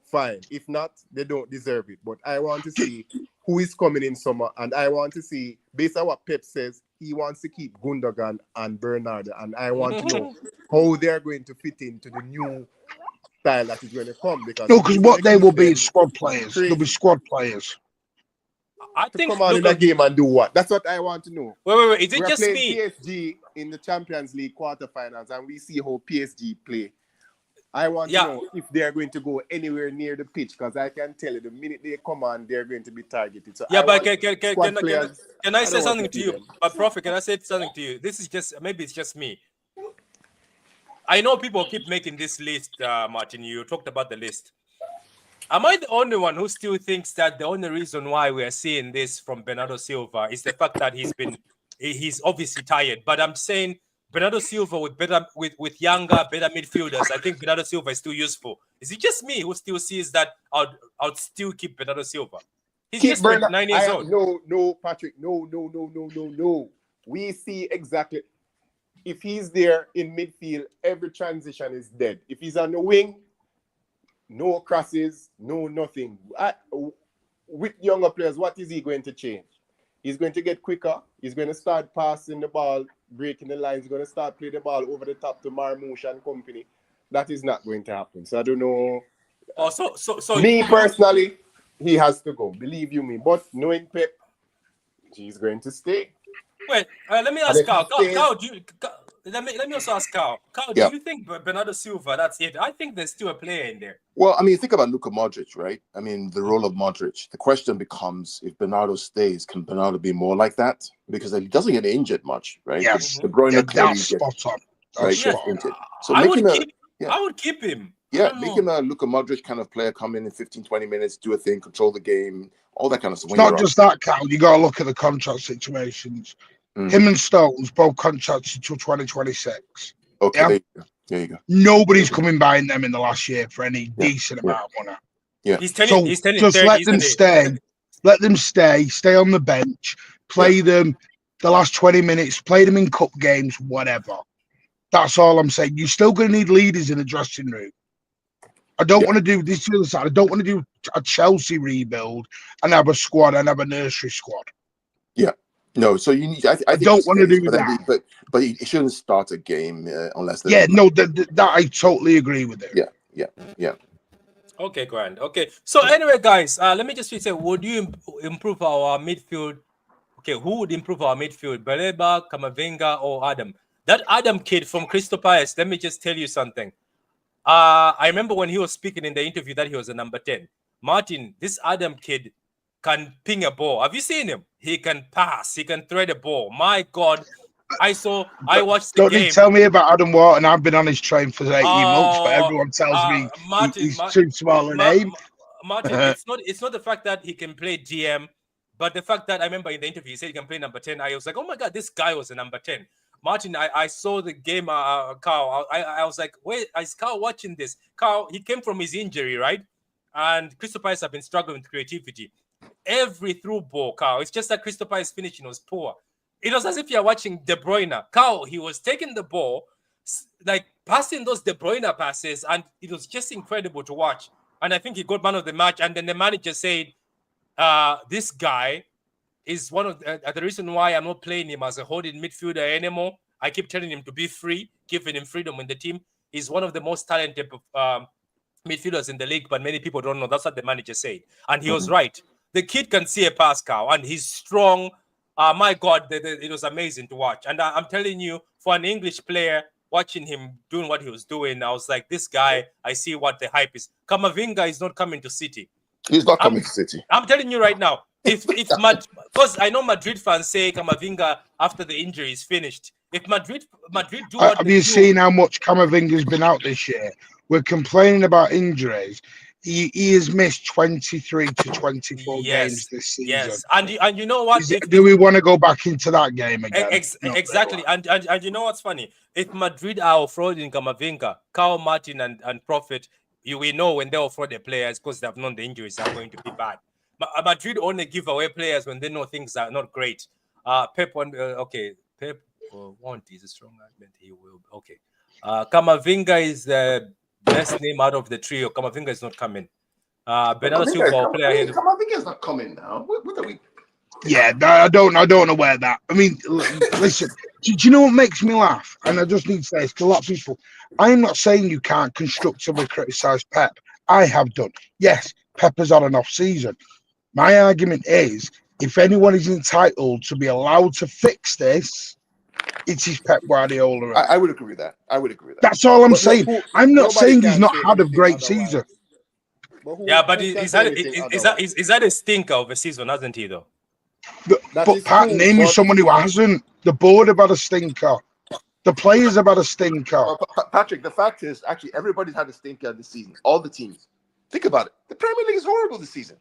fine. If not, they don't deserve it. But I want to see who is coming in summer, and I want to see, based on what Pep says, he wants to keep Gundogan and Bernardo, and I want to know how they're going to fit into the new style that is going to come. Because what they will be is squad players. They'll be squad players. I think come on in a game and do what? That's what I want to know. Wait. Is it We're just playing me? PSG in the Champions League quarterfinals, and we see how PSG play. I want to know if they're going to go anywhere near the pitch, because I can tell you the minute they come on, they're going to be targeted. So but can I say something to you? But Prophet, can I say something to you? This is just, maybe it's just me. I know people keep making this list, Martin. You talked about the list. Am I the only one who still thinks that the only reason why we are seeing this from Bernardo Silva is the fact that he's obviously tired? But I'm saying Bernardo Silva with younger, better midfielders, I think Bernardo Silva is still useful. Is it just me who still sees that I'd still keep Bernardo Silva? He's just 29 years old. No, Patrick. No. We see exactly. If he's there in midfield, every transition is dead. If he's on the wing, no crosses, no nothing. With younger players, what is he going to change? He's going to get quicker. He's going to start passing the ball, breaking the lines. He's going to start playing the ball over the top to Marmoush and company. That is not going to happen. So I don't know. So me personally, he has to go. Believe you me. But knowing Pep, he's going to stay. Wait, let me ask Carl. Let me also ask Carl. Carl, do you think Bernardo Silva, that's it? I think there's still a player in there. Well, I mean, think about Luka Modric, right? I mean, the role of Modric. The question becomes, if Bernardo stays, can Bernardo be more like that? Because he doesn't get injured much, right? Yes. De Bruyne that's spot on. Gets injured. So I would keep him. Yeah, make him a Luka Modric kind of player, come in 15, 20 minutes, do a thing, control the game, all that kind of stuff. It's not just that, Cal. You got to look at the contract situations. Him and Stones both contracts until 2026. Okay, there you go. Nobody's coming buying them in the last year for any decent amount of money. Yeah. He's telling just let them stay. Let them stay on the bench, play them the last 20 minutes, play them in cup games, whatever. That's all I'm saying. You're still going to need leaders in the dressing room. I don't want to do this to the other side. I don't want to do a Chelsea rebuild and have a squad and have a nursery squad. Yeah. No, so you need. I don't want to do that. But he shouldn't start a game unless. That I totally agree with it. Yeah. Okay, grand. Okay, so anyway, guys, let me just say, would you improve our midfield? Okay, who would improve our midfield? Baleba, Kamavinga, or Adam? That Adam kid from Crystal Palace. Let me just tell you something. I remember when he was speaking in the interview that he was a number 10. Martin, this Adam kid can ping a ball. Have you seen him? He can pass. He can thread a ball. My God. I watched the game. Don't tell me about Adam Wharton. I've been on his train for 18 months, but everyone tells me he's too small a name. Martin, it's not the fact that he can play GM, but the fact that I remember in the interview he said he can play number 10. I was like, oh my God, this guy was a number 10. Martin, I saw the game, Carl. I was like, wait, is Carl watching this? Carl, he came from his injury, right? And Crystal Palace have been struggling with creativity. Every through ball, Carl, it's just that Crystal Palace finishing was poor. It was as if you're watching De Bruyne. Carl, he was taking the ball, like passing those De Bruyne passes, and it was just incredible to watch. And I think he got man of the match. And then the manager said, this guy is one of the reason why I'm not playing him as a holding midfielder anymore. I keep telling him to be free, giving him freedom in the team. He's one of the most talented midfielders in the league, but many people don't know. That's what the manager said, and he was right. The kid can see a pass, cow, and he's strong. My God, it was amazing to watch. And I'm telling you, for an English player, watching him doing what he was doing, I was like, this guy, I see what the hype is. Kamavinga is not coming to City. He's not coming to City. I'm telling you right now, if because I know Madrid fans say Kamavinga after the injury is finished. If Madrid do what have you seen how much Kamavinga's been out this year? We're complaining about injuries. He has missed 23 to 24 games this season. Yes, and you know what? Do we want to go back into that game again? Exactly. And you know what's funny? If Madrid are offloading Kamavinga, Carl Martin and Prophet, we know when they offload the players because they've known the injuries are going to be bad. Madrid only give away players when they know things are not great. Pep want is a strong argument. He will. Okay. Kamavinga is the best name out of the trio. Kamavinga is not coming. Bernardo Silva player. Kamavinga is not coming now. What are we? Yeah, I don't know where that. I mean, listen. Do you know what makes me laugh? And I just need to say this to a lot of people. I'm not saying you can't constructively criticize Pep. I have done. Yes, Pep has had an off season. My argument is, if anyone is entitled to be allowed to fix this, it is Pep Guardiola. I would agree with that. That's all I'm saying. I'm not saying he's not had a great season. But is that a stinker of a season, hasn't he, though? But Pat, name me someone who hasn't. The board have had a stinker. The players have had a stinker. Patrick, the fact is, actually, everybody's had a stinker this season. All the teams. Think about it. The Premier League is horrible this season.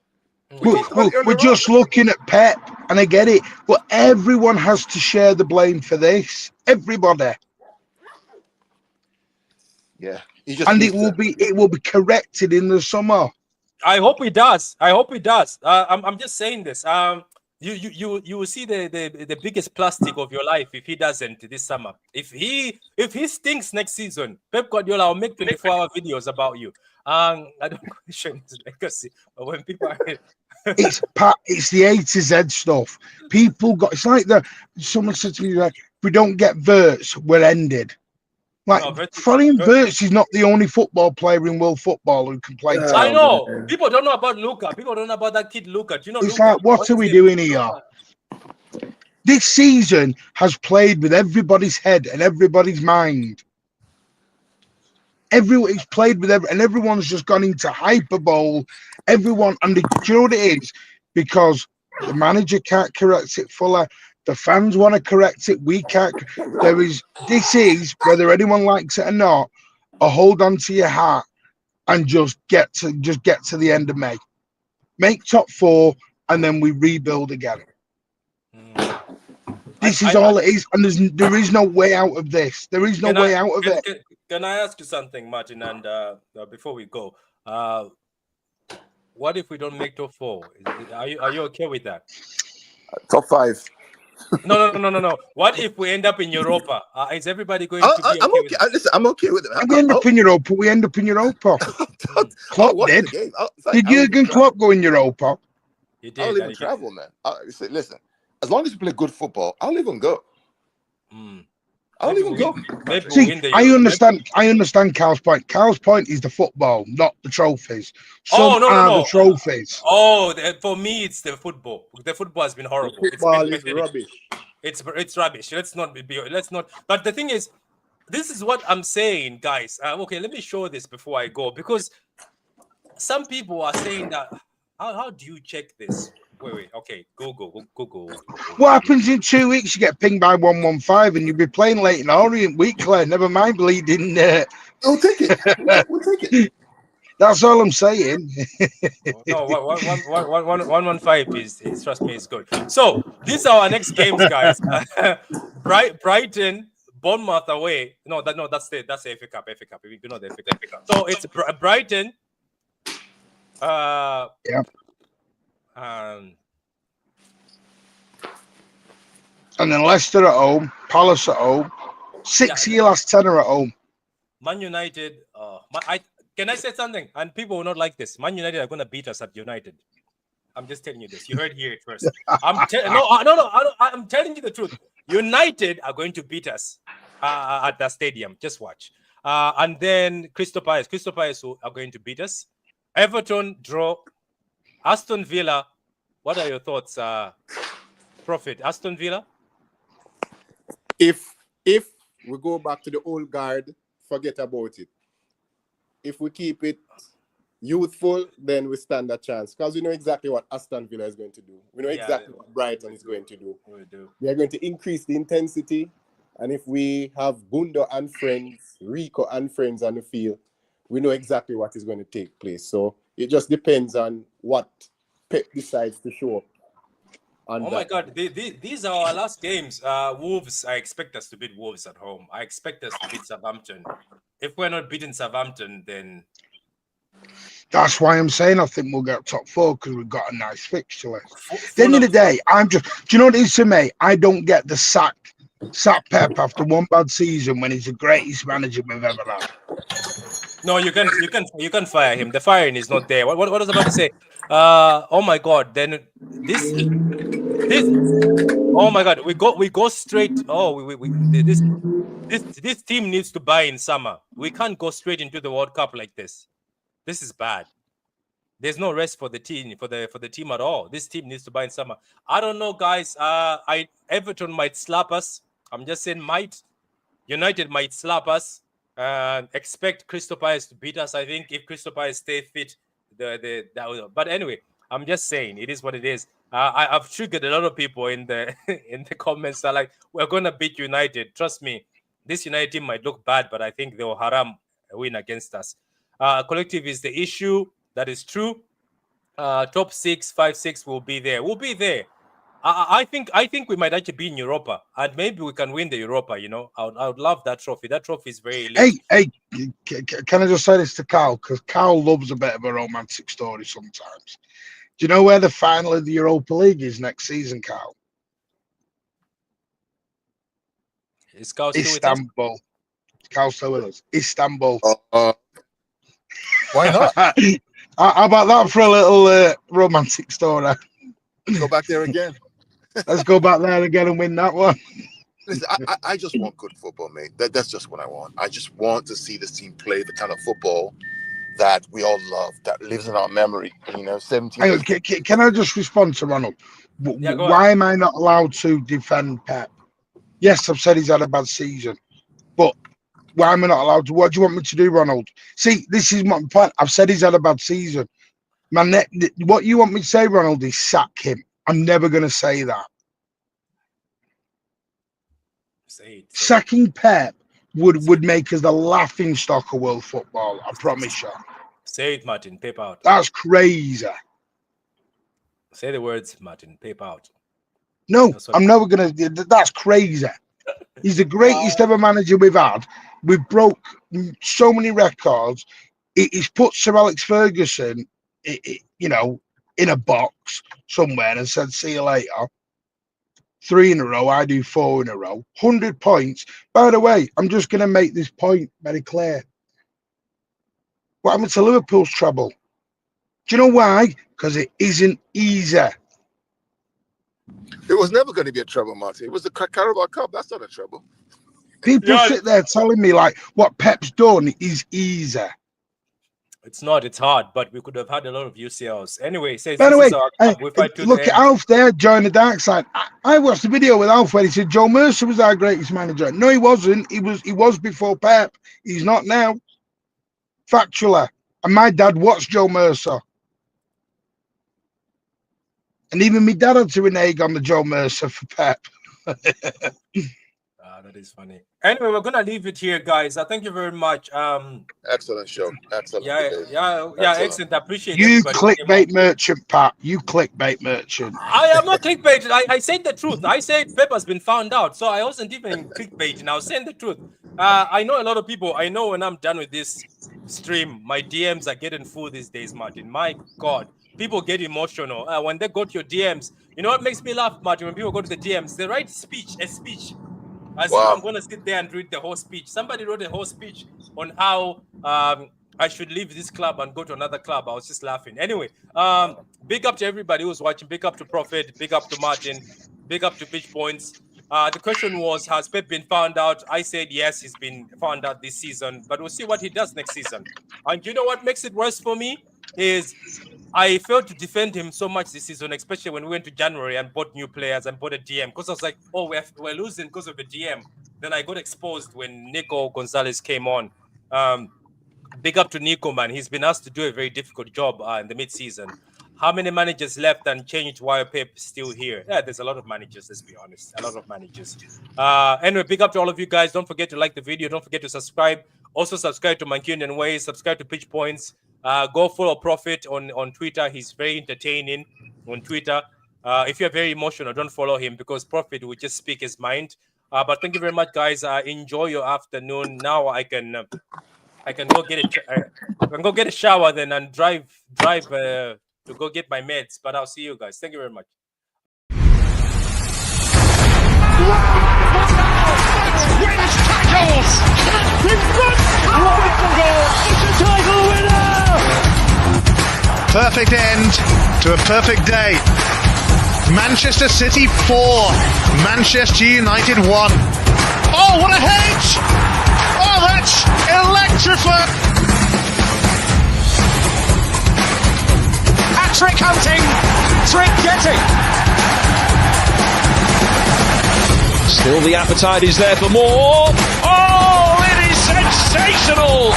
We're just looking at Pep, and I get it, but everyone has to share the blame for this. Everybody. Yeah, and it will be corrected in the summer. I hope it does. I'm just saying this. You will see the biggest plastic of your life if he doesn't this summer. If he stinks next season, Pep Guardiola will make 24-hour videos about you. I don't question his legacy, but when people are it's the A to Z stuff. It's like someone said to me, like, if we don't get Verts, we're ended. Like, Florian Wirtz is not the only football player in world football who can play. I know. People don't know about Luka. People don't know about that kid Luka. Do you know? It's Luka, like, what are we doing here? This season has played with everybody's head and everybody's mind. It's played with and everyone's just gone into hyperbole. Everyone, and do you know what it is? Because the manager can't correct it fully. The fans want to correct it. We can't. This is, whether anyone likes it or not, a hold on to your hat and just get to the end of May. Make top 4, and then we rebuild again. This is all it is, and there is no way out of this. There is no way out of it. Can I ask you something, Martin? And before we go, what if we don't make top 4? Are you okay with that? Top 5. No. What if we end up in Europa? Is everybody going to be I'm okay? Listen, I'm okay with it. We end up in Europa. We end up in Europa. Klopp did. Did Jurgen Klopp go in Europa? He did. I'll even travel, man. Listen, as long as you play good football, I'll even go. I'll even go. See, I understand Carl's point. Carl's point is the football, not the trophies. The trophies. For me, it's the football. The football has been horrible. Football is rubbish. It's rubbish. Let's not. But the thing is, this is what I'm saying, guys. Okay, let me show this before I go, because some people are saying that. How do you check this? Wait. Okay, Google. What happens in 2 weeks? You get pinged by 115, and you'll be playing Leighton Orient weekly. Never mind bleeding. We'll take it. We'll take it. That's all I'm saying. No, 115 is trust me, it's good. So these are our next games, guys. Brighton, Bournemouth away. That's the FA Cup. We know the FA Cup. So it's Brighton. Yeah. And then Leicester at home, Palace at home. 6 of your last 10 are at home. Man United. Can I say something? And people will not like this. Man United are going to beat us at United. I'm just telling you this. You heard here it first. I'm telling you the truth. United are going to beat us at the stadium. Just watch. And then Crystal Palace are going to beat us. Everton draw. Aston Villa. What are your thoughts, Prophet? Aston Villa. If we go back to the old guard, forget about it. If we keep it youthful, then we stand a chance because we know exactly what Aston Villa is going to do. We know exactly what Brighton is going to do. They are going to increase the intensity, and if we have Bundo and friends, Rico and friends on the field, we know exactly what is going to take place. So it just depends on what Pep decides to show up. My God, these are our last games. Wolves, I expect us to beat Wolves at home. I expect us to beat Southampton. If we're not beating Southampton, then... That's why I'm saying I think we'll get top 4 because we've got a nice fixture list. At the end of the day, do you know what it is to me? I don't get the sack Pep after one bad season when he's the greatest manager we've ever had. No, you can fire him. The firing is not there. What was I about to say? Oh my God! Then this. Oh my God! We go straight. Oh, this team needs to buy in summer. We can't go straight into the World Cup like this. This is bad. There's no rest for the team for the team at all. This team needs to buy in summer. I don't know, guys. Everton might slap us. I'm just saying might. United might slap us. Expect Crystal Palace to beat us. I think if Crystal Palace stay fit, but anyway, I'm just saying it is what it is. I've triggered a lot of people in the in the comments that like we're gonna beat United. Trust me, this United team might look bad, but I think they'll haram win against us. Collective is the issue. That is true. Top 6, 5, 6 will be there. We'll be there. I think we might actually be in Europa, and maybe we can win the Europa. You know, I would love that trophy. That trophy is very elite. Hey, can I just say this to Carl? Because Carl loves a bit of a romantic story sometimes. Do you know where the final of the Europa League is next season, Carl? Is Carl still Istanbul. Carl's still with us. Istanbul. Why not? How about that for a little romantic story? Go back there again. Let's go back there again and win that one. Listen, I just want good football, mate. That's just what I want. I just want to see this team play the kind of football that we all love, that lives in our memory. 17. Can I just respond to Ronald? Yeah, why am I not allowed to defend Pep? Yes, I've said he's had a bad season, but why am I not allowed to? What do you want me to do, Ronald? See, this is my point. I've said he's had a bad season. What you want me to say, Ronald, is sack him. I'm never going to say that. Sacking Pep would make us the laughing stock of world football. I promise you. Say it, Martin. Pep out. That's crazy. Say the words, Martin. Pep out. No, I'm never going to. That's crazy. He's the greatest ever manager we've had. We've broke so many records. He's put Sir Alex Ferguson, in a box somewhere and said, see you later. 3 in a row, I do 4 in a row. 100 points. By the way, I'm just going to make this point very clear. What happened to Liverpool's treble? Do you know why? Because it isn't easy. It was never going to be a treble, Martin. It was the Carabao Cup. That's not a treble. People sit there telling me like what Pep's done is easy. It's not. It's hard, but we could have had a lot of UCLs. Anyway, by the way, look at Alf there, join the dark side. I watched the video with Alf where he said Joe Mercer was our greatest manager. No, he wasn't. He was before Pep. He's not now. Factually. And my dad watched Joe Mercer. And even my dad had to renege on the Joe Mercer for Pep. That is funny. Anyway, we're gonna leave it here, guys. Thank you very much. Excellent show. Excellent. Excellent. I appreciate you clickbait merchant, Pat. You clickbait merchant. I am not clickbaited. I said the truth. I said Pep has been found out, so I wasn't even clickbaiting. I was saying the truth. I know a lot of people. I know when I'm done with this stream, my DMs are getting full these days, Martin. My God, people get emotional when they go to your DMs. You know what makes me laugh, Martin? When people go to the DMs, they write a speech. As if I'm going to sit there and read the whole speech. Somebody wrote a whole speech on how I should leave this club and go to another club. I was just laughing. Anyway, big up to everybody who's watching. Big up to Prophet. Big up to Martin. Big up to Pitch Points. The question was, has Pep been found out? I said yes, he's been found out this season, but we'll see what he does next season. And you know what makes it worse for me is I failed to defend him so much this season, especially when we went to January and bought new players and bought a DM, because I was like, oh, we're losing because of the DM. Then I got exposed when Nico Gonzalez came on. Big up to Nico, man. He's been asked to do a very difficult job in the mid-season. How many managers left and changed while Pep still here? Yeah, there's a lot of managers, let's be honest. A lot of managers. Anyway, big up to all of you guys. Don't forget to like the video. Don't forget to subscribe. Also, subscribe to Mancunian Ways. Subscribe to Pitch Points. Go follow Prophet on Twitter. He's very entertaining on Twitter. If you're very emotional, don't follow him because Prophet will just speak his mind. But thank you very much, guys. Enjoy your afternoon. Now I can go get a shower then and drive to go get my meds. But I'll see you guys. Thank you very much. Wins tackles. It's a title winner. Perfect end to a perfect day. Manchester City 4, Manchester United 1. Oh, what a hedge! Oh, that's electrifying! Hat-trick hunting, trick getting. Still the appetite is there for more. Oh, it is sensational!